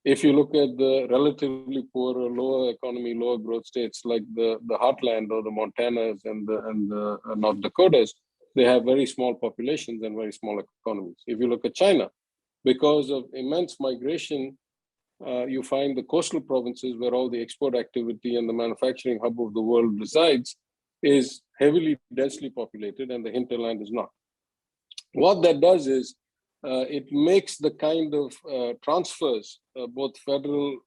If you look at the relatively poorer, lower economy, lower growth states like the Heartland or the Montanas and the North Dakotas, they have very small populations and very small economies. If you look at China, because of immense migration, you find the coastal provinces where all the export activity and the manufacturing hub of the world resides is heavily densely populated and the hinterland is not. What that does is it makes the kind of transfers, both federal,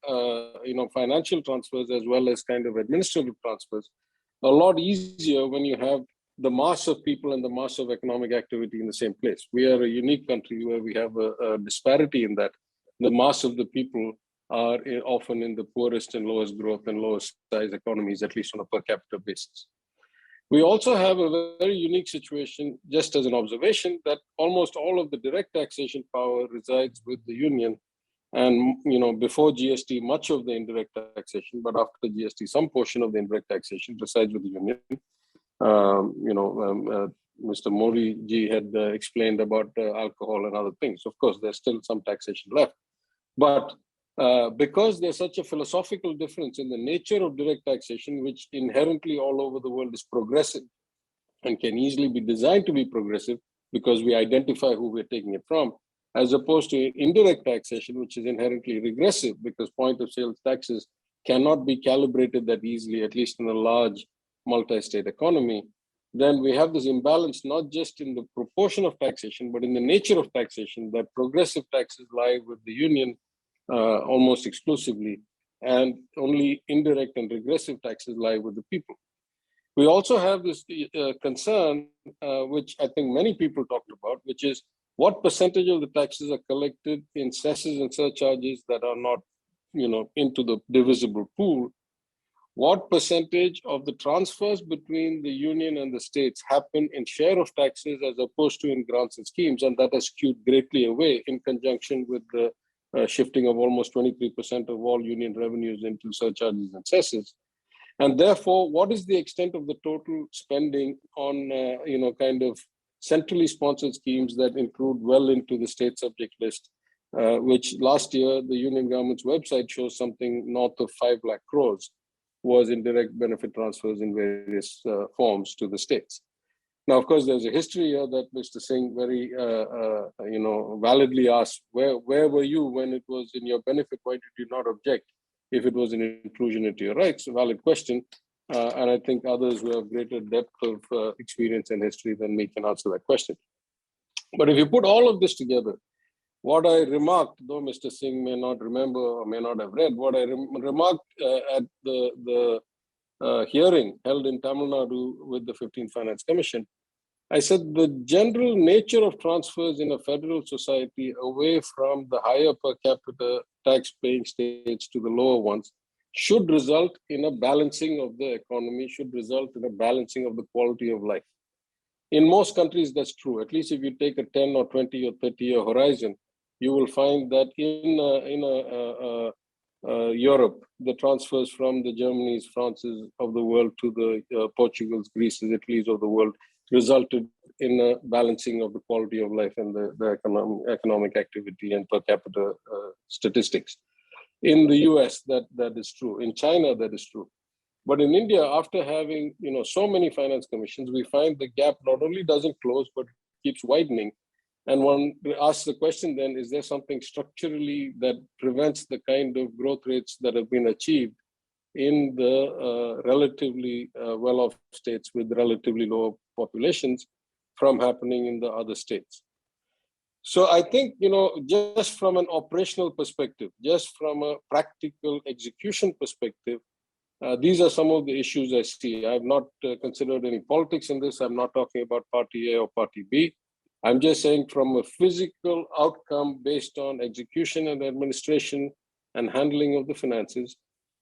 financial transfers as well as kind of administrative transfers, a lot easier when you have the mass of people and the mass of economic activity in the same place. We are a unique country where we have a disparity in that. The mass of the people are often in the poorest and lowest growth and lowest size economies, at least on a per capita basis. We also have a very unique situation, just as an observation, that almost all of the direct taxation power resides with the union. And before GST, much of the indirect taxation, but after GST, some portion of the indirect taxation resides with the union. Mr. Modi ji had explained about alcohol and other things. Of course, there's still some taxation left. But because there's such a philosophical difference in the nature of direct taxation, which inherently all over the world is progressive and can easily be designed to be progressive because we identify who we're taking it from, as opposed to indirect taxation, which is inherently regressive because point of sales taxes cannot be calibrated that easily, at least in a large multi-state economy, then we have this imbalance not just in the proportion of taxation, but in the nature of taxation, that progressive taxes lie with the union almost exclusively, and only indirect and regressive taxes lie with the people. We also have this concern, which I think many people talked about, which is what percentage of the taxes are collected in cesses and surcharges that are not, into the divisible pool. What percentage of the transfers between the union and the states happen in share of taxes as opposed to in grants and schemes, and that has skewed greatly away in conjunction with the shifting of almost 23% of all union revenues into surcharges and cesses. And therefore, what is the extent of the total spending on, kind of centrally sponsored schemes that include well into the state subject list, which last year, the union government's website shows something north of 5 lakh crores was in direct benefit transfers in various forms to the states. Now, of course, there's a history here that Mr. Singh very, validly asked, where were you when it was in your benefit? Why did you not object if it was an intrusion into your rights? A valid question. And I think others who have greater depth of experience and history than me can answer that question. But if you put all of this together, what I remarked, though Mr. Singh may not remember or may not have read, what I remarked at the hearing held in Tamil Nadu with the 15th Finance Commission, I said the general nature of transfers in a federal society away from the higher per capita tax-paying states to the lower ones should result in a balancing of the economy, should result in a balancing of the quality of life. In most countries, that's true. At least if you take a 10 or 20 or 30-year horizon, you will find that in Europe, the transfers from the Germanys, Frances of the world to the Portugals, Greeces, Italys of the world resulted in a balancing of the quality of life and the economic activity and per capita statistics. In the US, that is true. In China, that is true. But in India, after having so many finance commissions, we find the gap not only doesn't close, but keeps widening. And one asks the question then, is there something structurally that prevents the kind of growth rates that have been achieved in the relatively well-off states with relatively low populations from happening in the other states? So I think, just from an operational perspective, just from a practical execution perspective, these are some of the issues I see. I have not considered any politics in this. I'm not talking about party A or party B. I'm just saying from a physical outcome based on execution and administration and handling of the finances,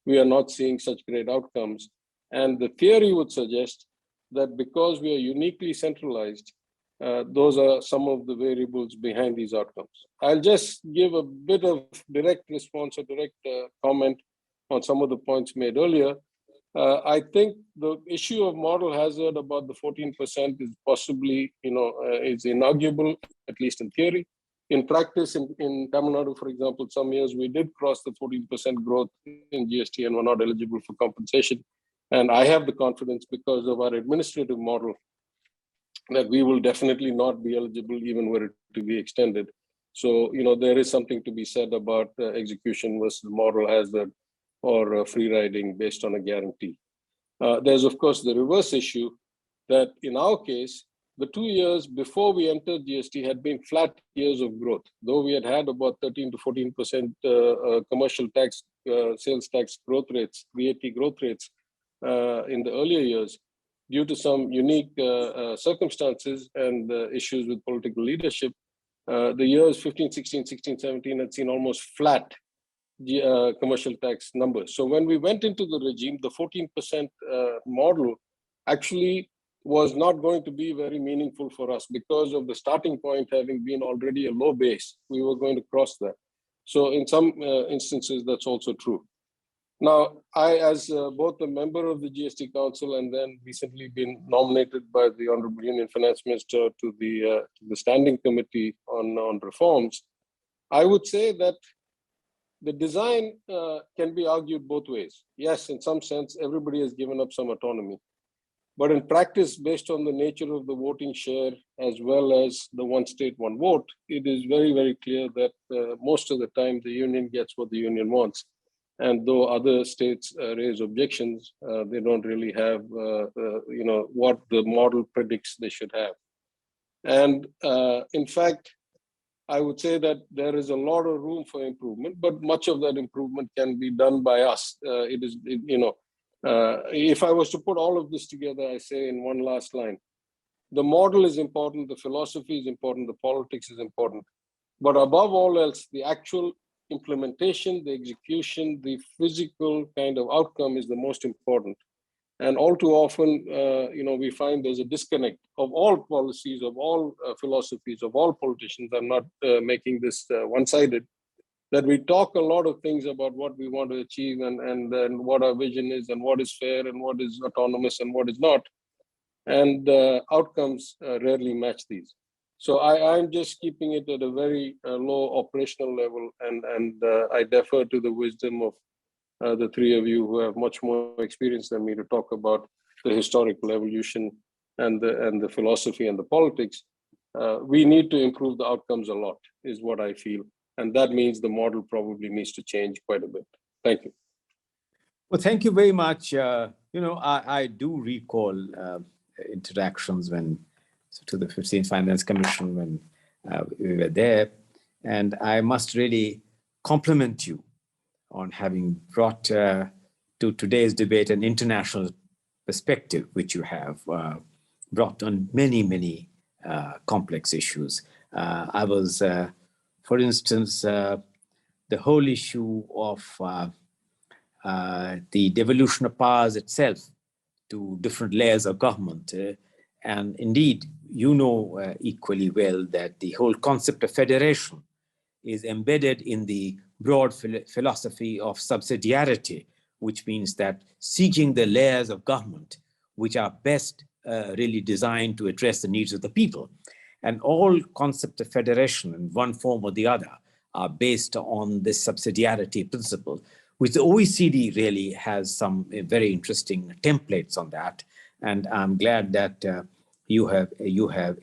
we are not seeing such great outcomes. And the theory would suggest that because we are uniquely centralized, those are some of the variables behind these outcomes. I'll just give a bit of direct response or direct comment on some of the points made earlier. I think the issue of moral hazard about the 14% is possibly, is inarguable, at least in theory. In practice, in Tamil Nadu, for example, some years we did cross the 14% growth in GST and were not eligible for compensation. And I have the confidence because of our administrative model that we will definitely not be eligible even were it to be extended. So, there is something to be said about execution versus moral hazard or free riding based on a guarantee. There's, of course, the reverse issue that in our case, the 2 years before we entered GST had been flat years of growth, though we had had about 13 to 14% commercial tax, sales tax growth rates, VAT growth rates in the earlier years. Due to some unique circumstances and issues with political leadership, the years 15, 16, 16, 17 had seen almost flat commercial tax numbers. So when we went into the regime, the 14% model actually was not going to be very meaningful for us because of the starting point having been already a low base. We were going to cross that. So in some instances, that's also true. Now, I, as both a member of the GST Council and then recently been nominated by the Honorable Union Finance Minister to the Standing Committee on Reforms, I would say that the design can be argued both ways. Yes, in some sense, everybody has given up some autonomy. But in practice, based on the nature of the voting share, as well as the one state, one vote, it is very, very clear that most of the time the union gets what the union wants. And though other states raise objections, they don't really have, what the model predicts they should have. And in fact, I would say that there is a lot of room for improvement, but much of that improvement can be done by us. If I was to put all of this together, I say in one last line, the model is important, the philosophy is important, the politics is important, but above all else, the actual implementation, the execution, the physical kind of outcome is the most important. And all too often, we find there's a disconnect of all policies, of all philosophies, of all politicians. I'm not making this one-sided, that we talk a lot of things about what we want to achieve and what our vision is and what is fair and what is autonomous and what is not. And outcomes rarely match these. So I'm just keeping it at a very low operational level, and I defer to the wisdom of the three of you who have much more experience than me to talk about the historical evolution and the philosophy and the politics. We need to improve the outcomes a lot, is what I feel. And that means the model probably needs to change quite a bit. Thank you. Well, thank you very much. I do recall interactions to the 15th Finance Commission when we were there. And I must really compliment you on having brought to today's debate an international perspective, which you have brought on many, many complex issues. I was, for instance, the whole issue of the devolution of powers itself to different layers of government. And indeed, you know equally well that the whole concept of federation is embedded in the broad philosophy of subsidiarity, which means that seeking the layers of government which are best really designed to address the needs of the people. And all concepts of federation in one form or the other are based on this subsidiarity principle, which the OECD really has some very interesting templates on that. And I'm glad that you have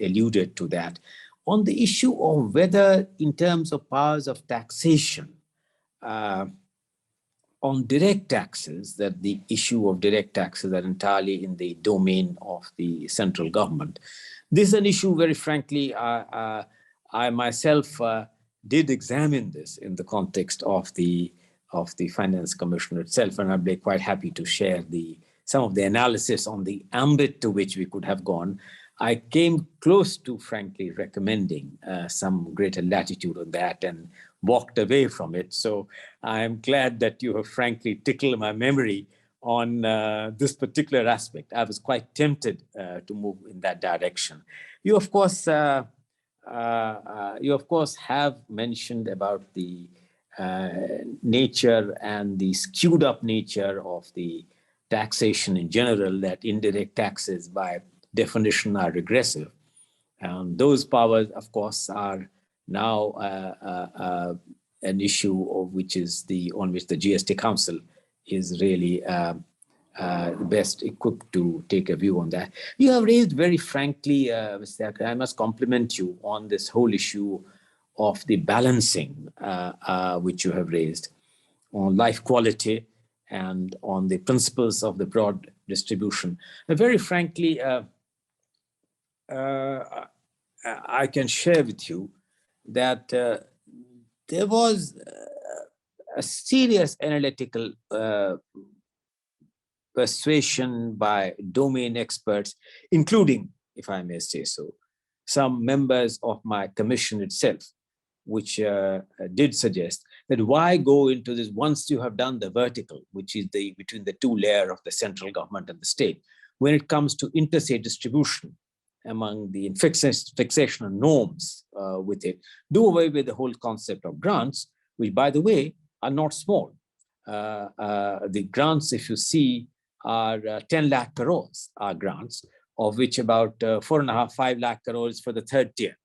alluded to that. On the issue of whether, in terms of powers of taxation, on direct taxes, that the issue of direct taxes are entirely in the domain of the central government. This is an issue, very frankly, I myself did examine this in the context of the Finance Commission itself, and I'd be quite happy to share some of the analysis on the ambit to which we could have gone. I came close to, frankly, recommending some greater latitude on that and walked away from it. So I'm glad that you have frankly tickled my memory on this particular aspect. I was quite tempted to move in that direction. You, of course, have mentioned about the nature and the skewed up nature of the taxation in general, that indirect taxes by definition are regressive. And those powers, of course, are now an issue on which the GST Council is really best equipped to take a view on that. You have raised very frankly, Mr. Thiagarajan, I must compliment you on this whole issue of the balancing which you have raised on life quality and on the principles of the broad distribution. And very frankly, I can share with you that there was a serious analytical persuasion by domain experts, including, if I may say so, some members of my commission itself, which did suggest that why go into this once you have done the vertical, which is the between the two layers of the central government and the state, when it comes to interstate distribution among the fixation of norms with it, do away with the whole concept of grants, which, by the way, are not small. The grants, if you see, are 10 lakh crores are grants, of which about 4.5, 5 lakh crores for the third tier.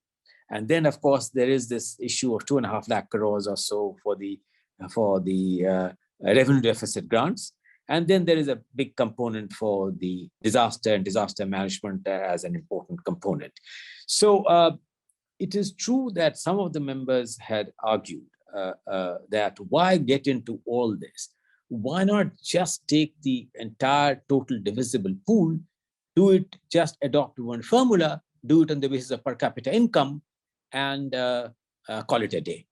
And then, of course, there is this issue of 2.5 lakh crores or so for the revenue deficit grants. And then there is a big component for the disaster and disaster management as an important component. So it is true that some of the members had argued that why get into all this? Why not just take the entire total divisible pool, do it, just adopt one formula, do it on the basis of per capita income, and call it a day.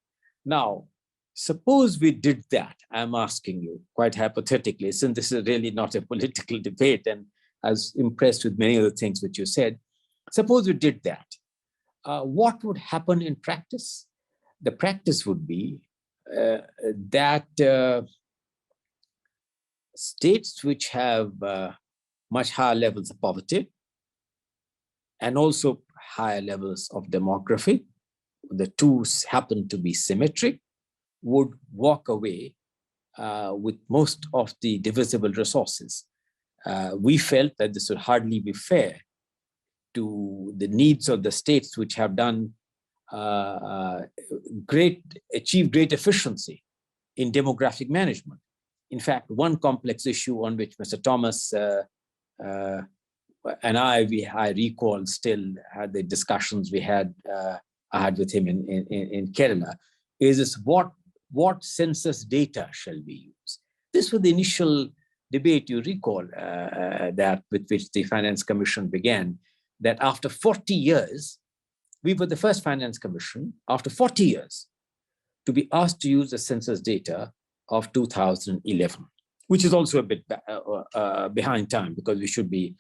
Now, suppose we did that. I'm asking you quite hypothetically, since this is really not a political debate, and I was impressed with many of the things which you said. Suppose we did that. What would happen in practice? The practice would be that states which have much higher levels of poverty and also higher levels of demography, the two happen to be symmetric, would walk away with most of the divisible resources. We felt that this would hardly be fair to the needs of the states which have done achieved great efficiency in demographic management. In fact, one complex issue on which Mr. Thomas and I recall still had the discussions we had, I had with him in Kerala, is what census data shall we use? This was the initial debate, you recall, that with which the Finance Commission began, that after 40 years, we were the first Finance Commission, after 40 years, to be asked to use the census data of 2011, which is also a bit behind time because we should be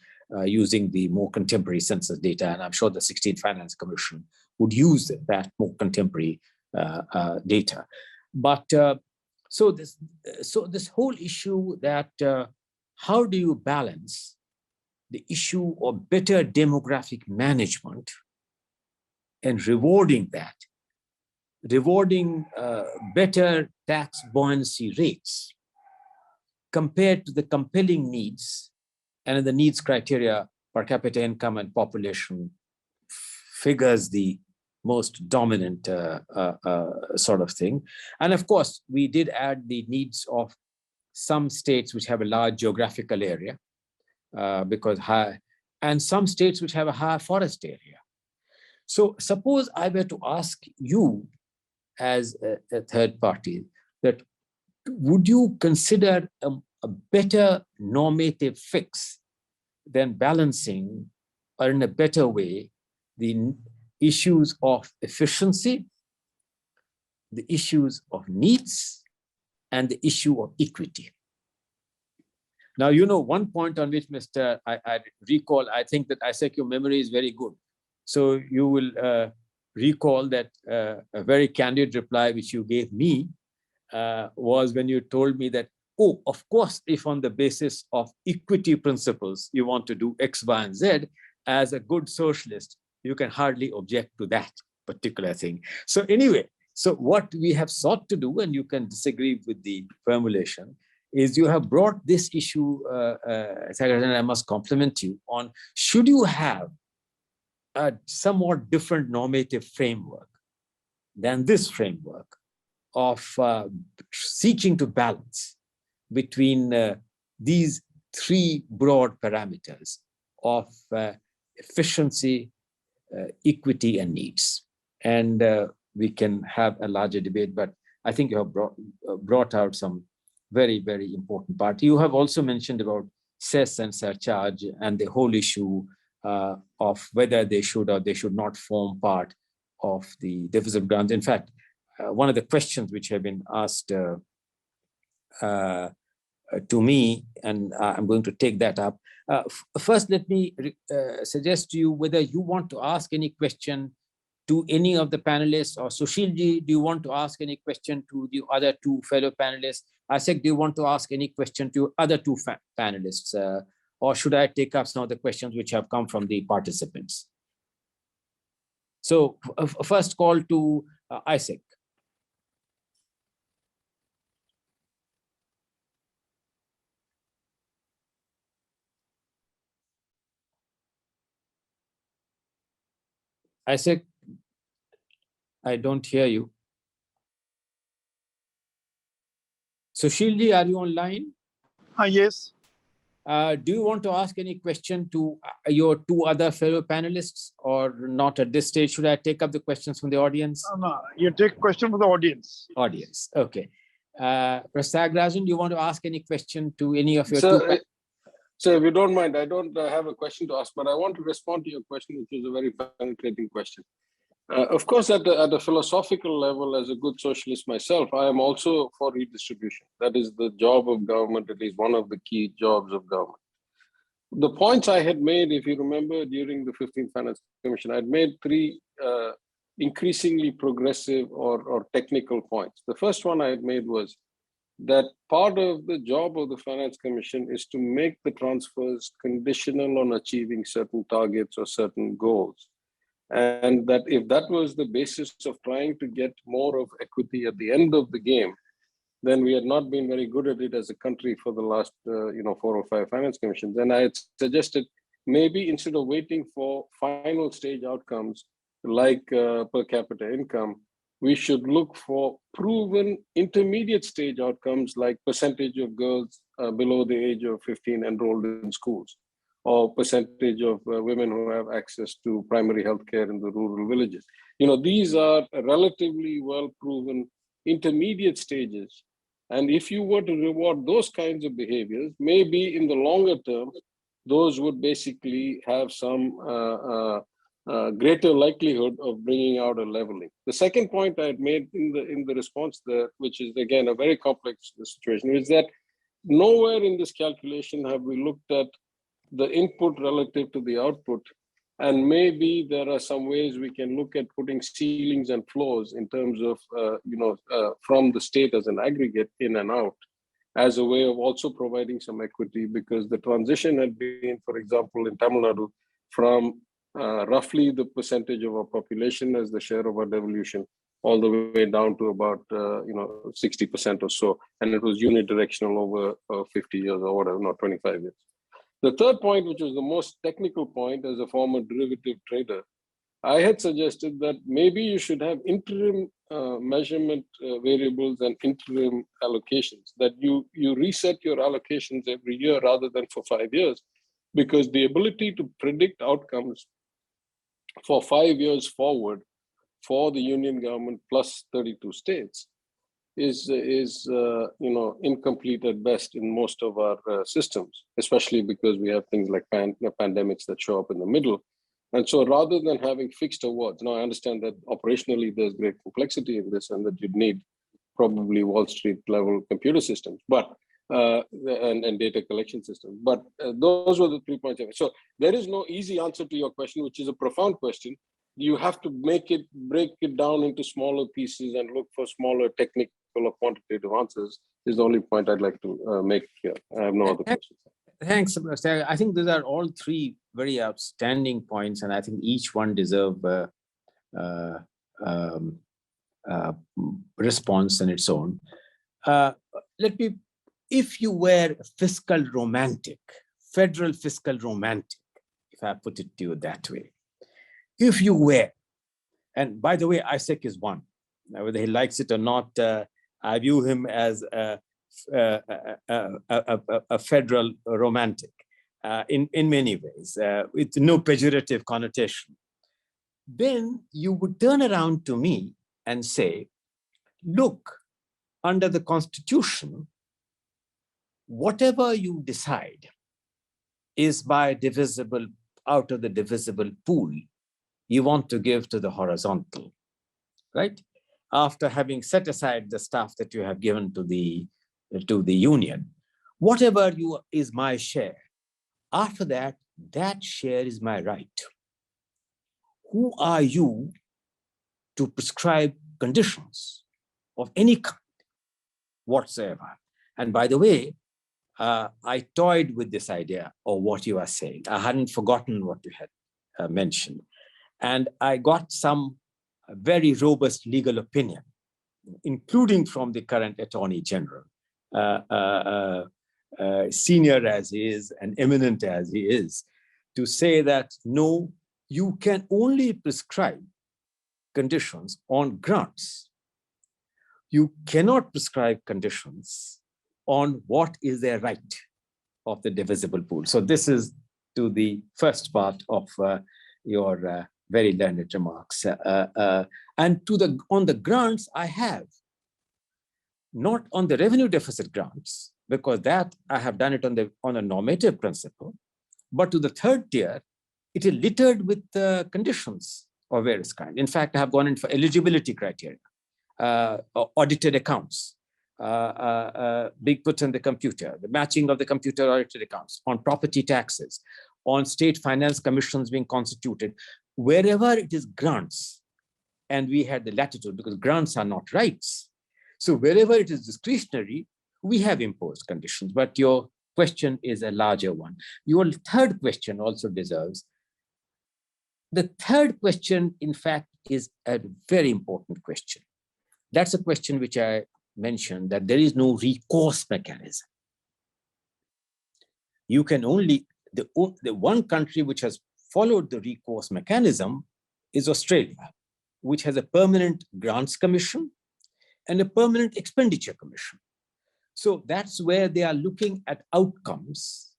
using the more contemporary census data. And I'm sure the 16th Finance Commission would use that more contemporary data. But so this whole issue that how do you balance the issue of better demographic management and rewarding better tax buoyancy rates compared to the compelling needs and the needs criteria per capita income and population figures the most dominant sort of thing. And of course, we did add the needs of some states which have a large geographical area and some states which have a higher forest area. So suppose I were to ask you as a third party that would you consider a better normative fix than balancing, or in a better way, the issues of efficiency, the issues of needs, and the issue of equity? Now, you know, one point on which I recall, I think that Isaac, your memory is very good. So you will recall that a very candid reply which you gave me was when you told me that, oh, of course, if on the basis of equity principles, you want to do X, Y, and Z, as a good socialist, you can hardly object to that particular thing. So anyway, so what we have sought to do, and you can disagree with the formulation, is you have brought this issue, Thiagarajan, I must compliment you on, should you have a somewhat different normative framework than this framework of seeking to balance between these three broad parameters of efficiency, equity, and needs. And we can have a larger debate, but I think you have brought out some very, very important part. You have also mentioned about cess and surcharge and the whole issue of whether they should or they should not form part of the deficit grants. In fact, one of the questions which have been asked to me, and I'm going to take that up. First, let me suggest to you whether you want to ask any question to any of the panelists? Or Sushilji, do you want to ask any question to the other two fellow panelists? Isaac, do you want to ask any question to other two panelists? Or should I take up some of the questions which have come from the participants? So first call to Isaac. Isaac, I don't hear you. Sushilji, are you online? Yes. Do you want to ask any question to your two other fellow panelists, or not at this stage? Should I take up the questions from the audience? No, you take question from the audience. Audience, okay. Mr. Thiagarajan, do you want to ask any question to any of your two? So if you don't mind, I don't have a question to ask, but I want to respond to your question, which is a very penetrating question. Of course, at a philosophical level, as a good socialist myself, I am also for redistribution. That is the job of government, at least one of the key jobs of government. The points I had made, if you remember, during the 15th Finance Commission, I had made three increasingly progressive or technical points. The first one I had made was that part of the job of the Finance Commission is to make the transfers conditional on achieving certain targets or certain goals. And that if that was the basis of trying to get more of equity at the end of the game, then we had not been very good at it as a country for the last 4 or 5 Finance Commissions. And I had suggested maybe instead of waiting for final stage outcomes like per capita income, we should look for proven intermediate stage outcomes like percentage of girls below the age of 15 enrolled in schools, or percentage of women who have access to primary health care in the rural villages. These are relatively well-proven intermediate stages. And if you were to reward those kinds of behaviors, maybe in the longer term, those would basically have some greater likelihood of bringing out a leveling. The second point I had made in the response there, which is again a very complex situation, is that nowhere in this calculation have we looked at the input relative to the output. And maybe there are some ways we can look at putting ceilings and floors in terms of, from the state as an aggregate in and out, as a way of also providing some equity, because the transition had been, for example, in Tamil Nadu, from roughly the percentage of our population as the share of our devolution, all the way down to about 60% or so, and it was unidirectional over 50 years or whatever, not 25 years. The third point, which was the most technical point as a former derivative trader, I had suggested that maybe you should have interim measurement variables and interim allocations, that you reset your allocations every year rather than for 5 years, because the ability to predict outcomes for 5 years forward for the union government plus 32 states is incomplete at best in most of our systems, especially because we have things like pandemics that show up in the middle. And so rather than having fixed awards, now I understand that operationally there's great complexity in this and that you'd need probably Wall Street level computer systems, but and data collection systems. But those were the 3 points. So there is no easy answer to your question, which is a profound question. You have to break it down into smaller pieces and look for smaller technical or quantitative answers, is the only point I'd like to make here. I have no other questions. Thanks, Mr. I think these are all three very outstanding points, and I think each one deserves response on its own. If you were fiscal romantic, federal fiscal romantic, if I put it to you that way, if you were, and by the way, Isaac is one, whether he likes it or not, I view him as a federal romantic in many ways, with no pejorative connotation. Then you would turn around to me and say, look, under the Constitution, whatever you decide is by divisible, out of the divisible pool, you want to give to the horizontal, right? After having set aside the stuff that you have given to the union, whatever is my share. After that, that share is my right. Who are you to prescribe conditions of any kind whatsoever. And by the way, I toyed with this idea of what you are saying. I hadn't forgotten what you had mentioned. And I got some very robust legal opinion, including from the current Attorney General, senior as he is and eminent as he is, to say that no, you can only prescribe conditions on grants. You cannot prescribe conditions on what is their right of the divisible pool. So this is to the first part of your very learned remarks. And on the grants, I have, not on the revenue deficit grants, because that I have done it on a normative principle, but to the third tier, it is littered with conditions of various kinds. In fact, I have gone in for eligibility criteria, audited accounts, being put in the computer, the matching of the computer audited accounts, on property taxes, on state finance commissions being constituted, wherever it is grants. And we had the latitude because grants are not rights. So wherever it is discretionary, we have imposed conditions, but your question is a larger one. Your third question also deserves. The third question, in fact, is a very important question. That's a question which I mentioned, that there is no recourse mechanism. You can only, the one country which has followed the recourse mechanism is Australia, which has a permanent grants commission and a permanent expenditure commission. So that's where they are looking at outcomes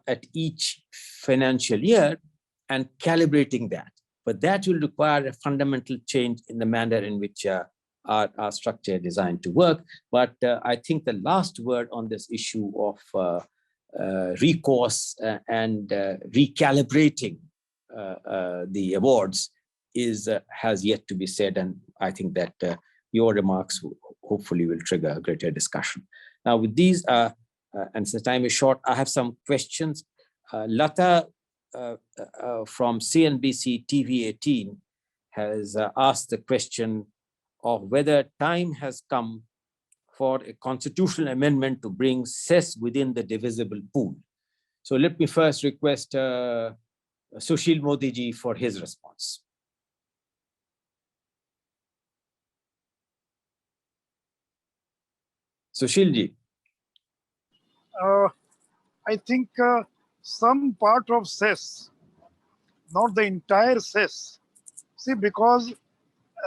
at each financial year and calibrating that. But that will require a fundamental change in the manner in which our structure is designed to work. But I think the last word on this issue of recourse and recalibrating the awards has yet to be said. And I think that your remarks hopefully will trigger a greater discussion. Now with these, and since time is short, I have some questions. Lata from CNBC TV 18 has asked the question of whether time has come for a constitutional amendment to bring cess within the divisible pool. So let me first request Sushil Modi ji for his response. Sushil ji. I think some part of cess, not the entire cess. See, because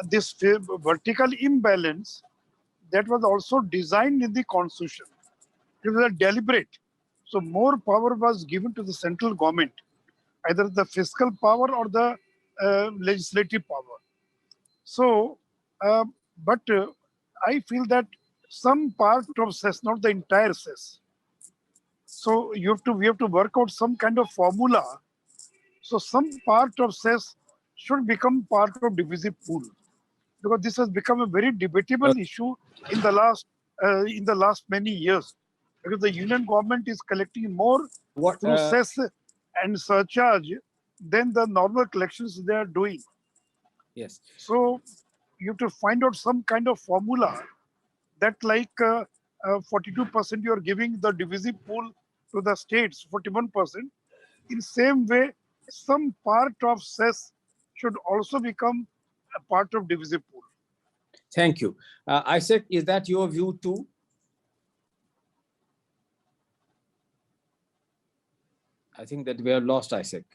this vertical imbalance that was also designed in the constitution. It was a deliberate. So more power was given to the central government, either the fiscal power or the legislative power. So, but I feel that some part of cess, not the entire cess. So we have to work out some kind of formula. So some part of cess should become part of divisive pool, because this has become a very debatable issue in the last many years. Because the union government is collecting more through cess and surcharge than the normal collections they are doing. Yes. So you have to find out some kind of formula that, like 42% you are giving the divisive pool to the states, 41%. In same way, some part of cess should also become a part of divisive pool. Thank you. Isaac, is that your view too? I think that we have lost Isaac.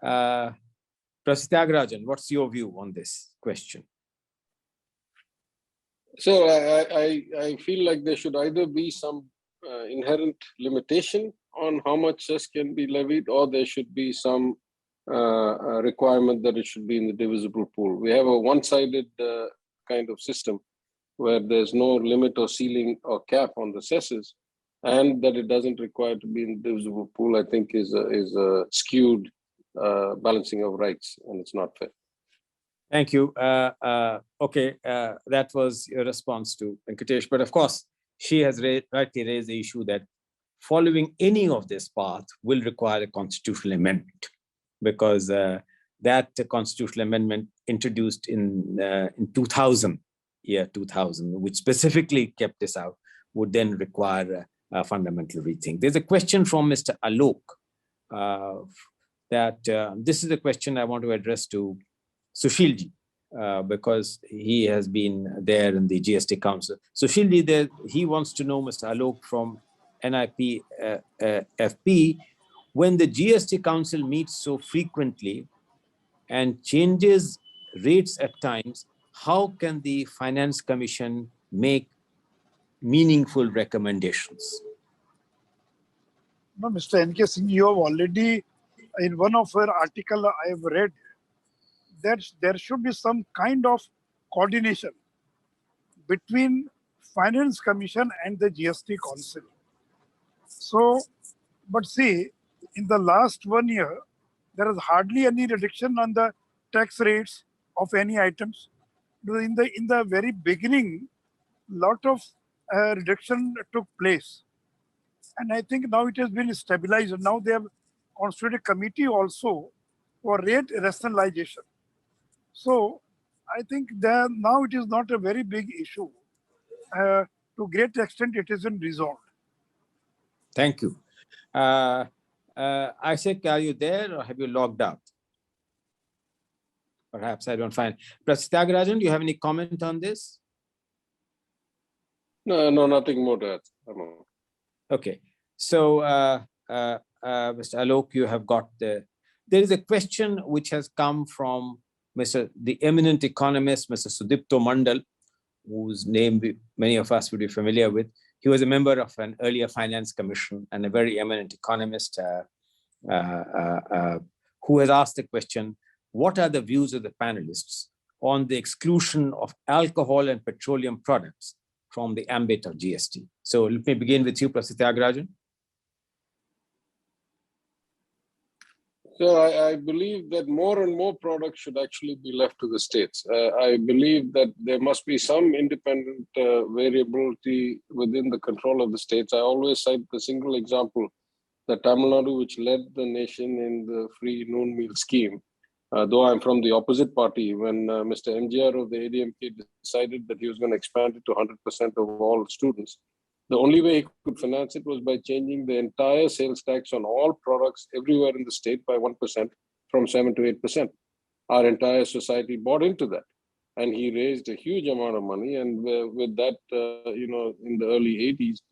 Professor Thiagarajan, what's your view on this question? So I feel like there should either be some inherent limitation on how much cess can be levied, or there should be some requirement that it should be in the divisible pool. We have a one-sided kind of system where there's no limit or ceiling or cap on the cesses, and that it doesn't require to be in the divisible pool, I think is a skewed balancing of rights, and it's not fair. Thank you. Okay, that was your response to Venkatesh. But of course, she has rightly raised the issue that following any of this path will require a constitutional amendment, because that constitutional amendment introduced in 2000, year 2000, which specifically kept this out, would then require a fundamental rethink. There's a question from Mr. Alok that this is a question I want to address to Sushilji, because he has been there in the GST Council. Sushilji, he wants to know, Mr. Alok from NIPFP, when the GST Council meets so frequently and changes rates at times, how can the Finance Commission make meaningful recommendations? No, Mr. N.K. Singh, you have already, in one of your articles I have read, that there should be some kind of coordination between Finance Commission and the GST Council. So, but see, in the last 1 year, there is hardly any reduction on the tax rates of any items. In the very beginning, lot of reduction took place. And I think now it has been stabilized. Now they have constituted a committee also for rate rationalization. So I think that now it is not a very big issue. To great extent, it has been resolved. Thank you. Isaac, are you there or have you logged out? Perhaps I don't find. Mr. Thiagarajan, do you have any comment on this? No, nothing more to add. Okay. So, Mr. Alok, you have got there is a question which has come from the eminent economist, Mr. Sudipto Mandal, whose name many of us would be familiar with. He was a member of an earlier finance commission and a very eminent economist who has asked the question, what are the views of the panelists on the exclusion of alcohol and petroleum products from the ambit of GST? So let me begin with you, Professor Thiagarajan. So I believe that more and more products should actually be left to the states. I believe that there must be some independent variability within the control of the states. I always cite the single example that Tamil Nadu, which led the nation in the free noon meal scheme, though I'm from the opposite party, when Mr. MGR of the ADMK decided that he was going to expand it to 100% of all students, the only way he could finance it was by changing the entire sales tax on all products everywhere in the state by 1% from 7 to 8%. Our entire society bought into that. And he raised a huge amount of money. And with that, in the early 80s,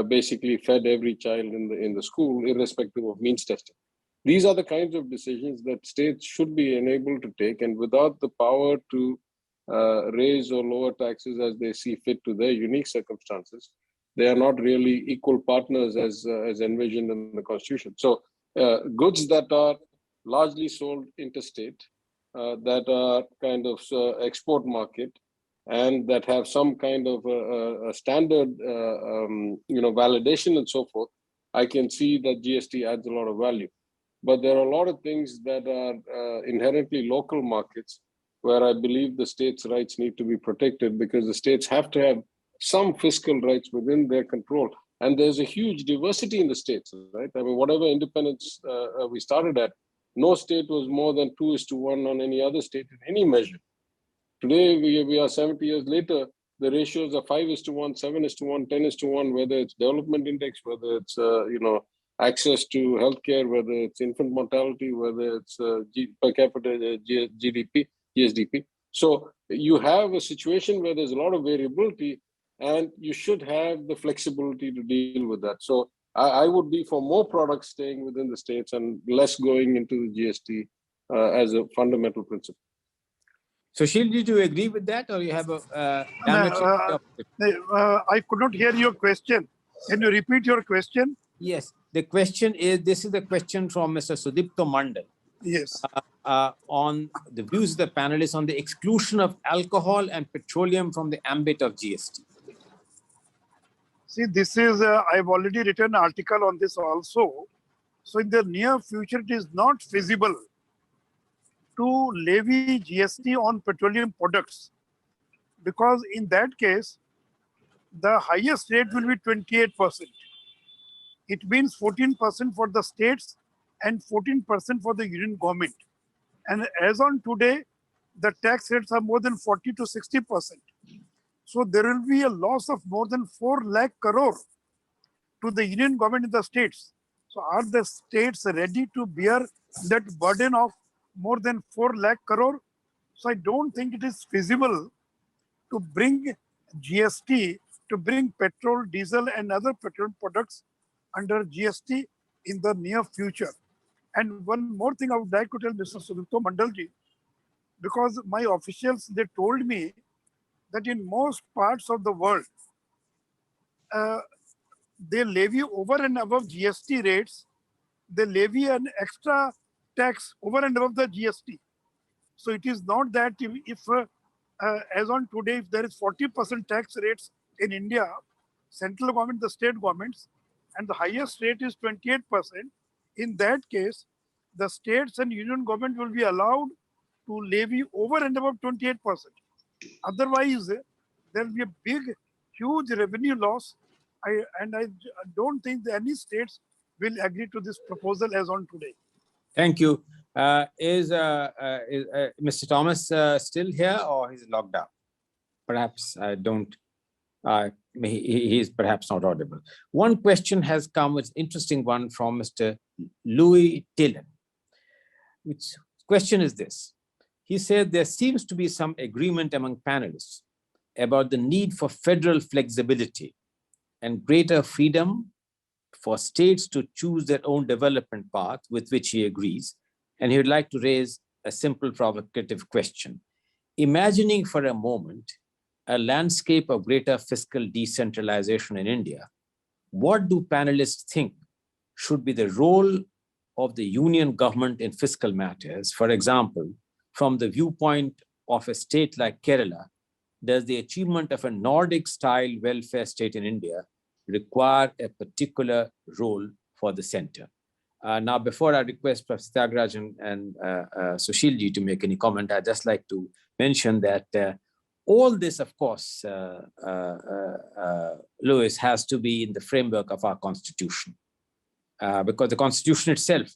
basically fed every child in the school, irrespective of means testing. These are the kinds of decisions that states should be enabled to take. And without the power to raise or lower taxes as they see fit to their unique circumstances, they are not really equal partners as envisioned in the Constitution. So goods that are largely sold interstate, that are kind of export market, and that have some kind of a standard, validation and so forth, I can see that GST adds a lot of value. But there are a lot of things that are inherently local markets where I believe the states' rights need to be protected, because the states have to have some fiscal rights within their control. And there's a huge diversity in the states, right? I mean, whatever independence we started at, no state was more than 2:1 on any other state in any measure. Today, we are 70 years later, the ratios are 5:1, 7:1, 10:1, whether it's development index, whether it's, access to healthcare, whether it's infant mortality, whether it's per capita GDP, GSDP. So you have a situation where there's a lot of variability, and you should have the flexibility to deal with that. So I would be for more products staying within the states and less going into the GST as a fundamental principle. So, Sushil, did you agree with that, or you have a I could not hear your question. Can you repeat your question? Yes, the question is, this is the question from Mr. Sudipto Mandal. Yes. On the views of the panelists on the exclusion of alcohol and petroleum from the ambit of GST. See, this is, I've already written an article on this also. So in the near future, it is not feasible to levy GST on petroleum products, because in that case, the highest rate will be 28%. It means 14% for the states and 14% for the union government. And as on today, the tax rates are more than 40 to 60%. So there will be a loss of more than 4 lakh crore to the union government in the states. So are the states ready to bear that burden of more than 4 lakh crore? So I don't think it is feasible to bring GST, to bring petrol, diesel and other petroleum products under GST in the near future. And one more thing I would like to tell Mr. Sudipto Mandalji, because my officials, they told me that in most parts of the world, uh, they levy over and above GST rates, they levy an extra tax over and above the GST. So it is not that if as on today, if there is 40% tax rates in India, central government, the state governments, and the highest rate is 28%, in that case, the states and union government will be allowed to levy over and above 28%. Otherwise, there will be a big, huge revenue loss. I don't think that any states will agree to this proposal as on today. Thank you. Is Mr. Thomas still here, or he's logged out? Perhaps I don't. He is perhaps not audible. One question has come, it's an interesting one from Mr. Louis Tillon. Which question is this? He said there seems to be some agreement among panelists about the need for federal flexibility and greater freedom for states to choose their own development path, with which he agrees. And he would like to raise a simple provocative question. Imagining for a moment a landscape of greater fiscal decentralization in India, what do panelists think should be the role of the union government in fiscal matters? For example, from the viewpoint of a state like Kerala, does the achievement of a Nordic-style welfare state in India require a particular role for the center? Now, before I request Professor Thiagarajan and Sushilji to make any comment, I'd just like to mention that all this, of course, Louis, has to be in the framework of our constitution, because the constitution itself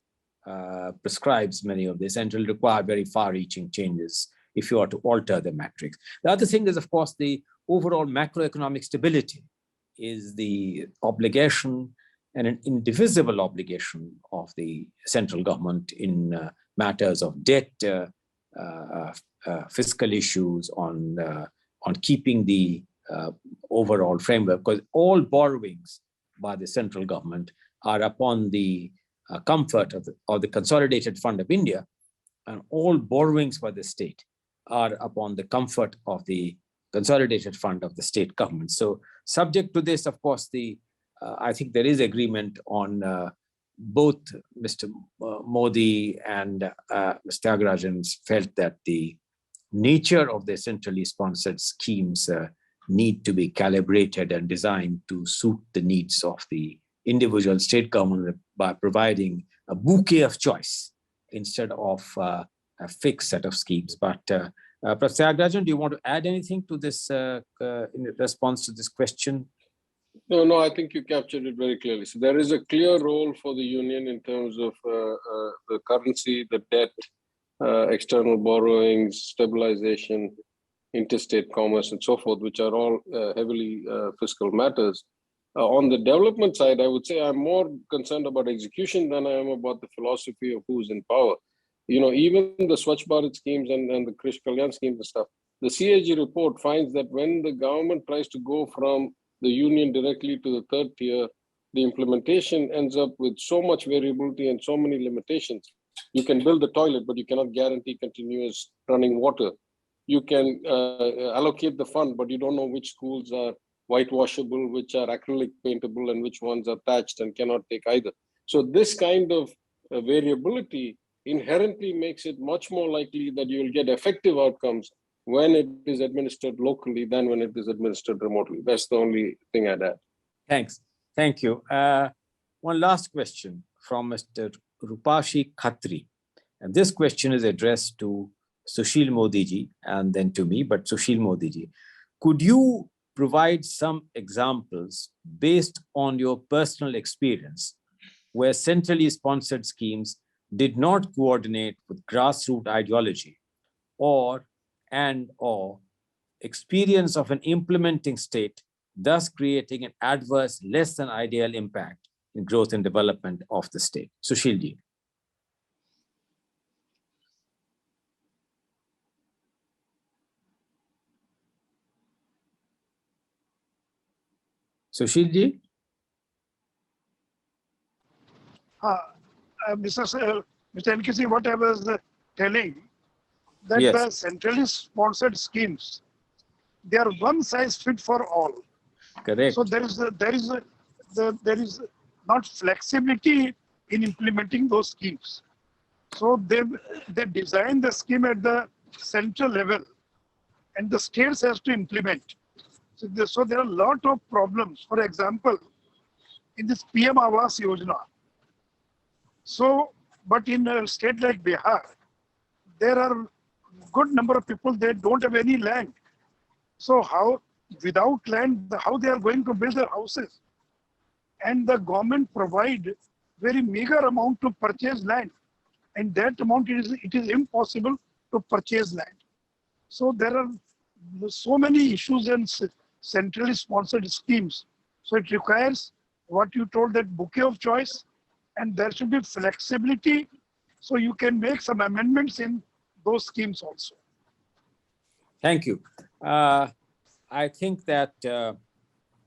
prescribes many of this and will require very far-reaching changes if you are to alter the matrix. The other thing is, of course, the overall macroeconomic stability is the obligation and an indivisible obligation of the central government in matters of debt, fiscal issues, on keeping the overall framework, because all borrowings by the central government are upon the comfort of the Consolidated Fund of India, and all borrowings by the state are upon the comfort of the Consolidated Fund of the state government. So subject to this, of course, I think there is agreement on both Mr. Modi and Mr. Thiagarajan felt that the nature of the centrally sponsored schemes need to be calibrated and designed to suit the needs of the individual state government by providing a bouquet of choice instead of a fixed set of schemes. But Professor Thiagarajan, do you want to add anything to this in response to this question? No, I think you captured it very clearly. So there is a clear role for the union in terms of the currency, the debt, external borrowings, stabilization, interstate commerce, and so forth, which are all heavily fiscal matters. On the development side, I would say I'm more concerned about execution than I am about the philosophy of who's in power. You know, even the Swachh Bharat schemes and the Krish Kalyan schemes and stuff, the CAG report finds that when the government tries to go from the union directly to the third tier, the implementation ends up with so much variability and so many limitations. You can build the toilet, but you cannot guarantee continuous running water. You can allocate the fund, but you don't know which schools are whitewashable, which are acrylic paintable, and which ones are thatched and cannot take either. So this kind of variability inherently makes it much more likely that you will get effective outcomes when it is administered locally than when it is administered remotely. That's the only thing I'd add. Thanks. Thank you. One last question from Mr. Rupashi Khatri. And this question is addressed to Sushil Modi ji and then to me, but Sushil Modi ji. Could you provide some examples based on your personal experience where centrally sponsored schemes did not coordinate with grassroots ideology or experience of an implementing state, thus creating an adverse, less than ideal impact in growth and development of the state. Sushilji. Sushilji? Mr. N.K., what I was telling, that Yes. the centrally sponsored schemes, they are one size fit for all. Correct. So there is not flexibility in implementing those schemes. So they design the scheme at the central level, and the states has to implement. So there are a lot of problems. For example, in this PM Awas Yojana. So, but in a state like Bihar, there are good number of people, they don't have any land. So how, without land, how they are going to build their houses? And the government provide very meager amount to purchase land. And that amount, it is impossible to purchase land. So there are so many issues in centrally sponsored schemes. So it requires what you told, that bouquet of choice, and there should be flexibility, so you can make some amendments in those schemes also. Thank you. I think that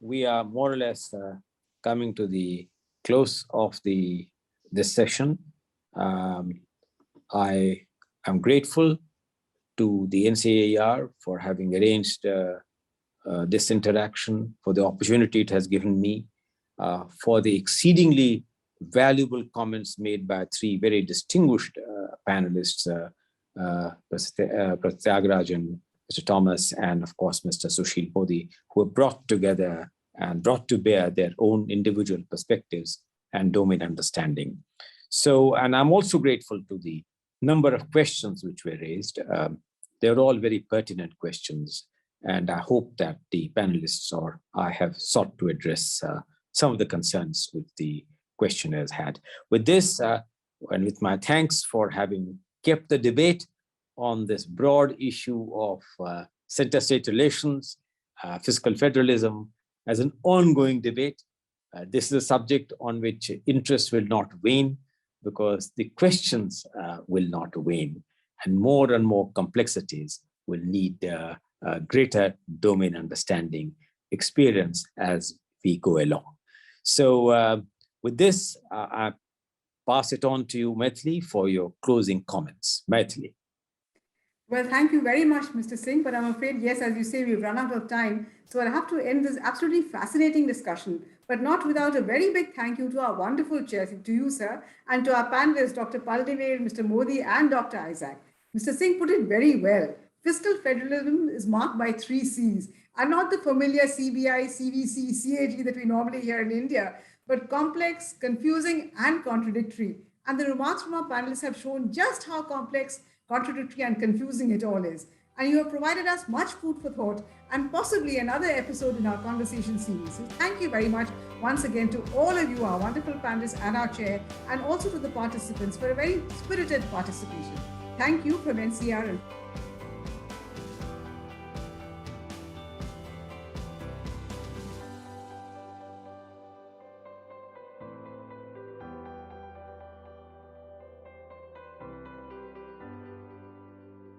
we are more or less coming to the close of this session. I am grateful to the NCAER for having arranged this interaction, for the opportunity it has given me, for the exceedingly valuable comments made by three very distinguished panelists, Mr. Thiagarajan, Mr. Thomas, and of course, Mr. Sushil Modi, who have brought together and brought to bear their own individual perspectives and domain understanding. So, and I'm also grateful to the number of questions which were raised. They're all very pertinent questions, and I hope that the panelists or I have sought to address some of the concerns which the questioners had. With this, and with my thanks for having kept the debate on this broad issue of center-state relations, fiscal federalism as an ongoing debate. This is a subject on which interest will not wane, because the questions will not wane, and more complexities will need greater domain understanding, experience as we go along. So with this, I pass it on to you, Mythili, for your closing comments. Mythili. Well, thank you very much, Mr. Singh, but I'm afraid, yes, as you say, we've run out of time. So I'll have to end this absolutely fascinating discussion, but not without a very big thank you to our wonderful chair, to you, sir, and to our panelists, Dr. Palanivel, Mr. Modi, and Dr. Isaac. Mr. Singh put it very well. Fiscal federalism is marked by 3 C's, and not the familiar CBI, CVC, CAG that we normally hear in India, but complex, confusing, and contradictory. And the remarks from our panelists have shown just how complex, contradictory, and confusing it all is. And you have provided us much food for thought and possibly another episode in our conversation series. So thank you very much once again to all of you, our wonderful panelists and our chair, and also to the participants for a very spirited participation. Thank you from NCR.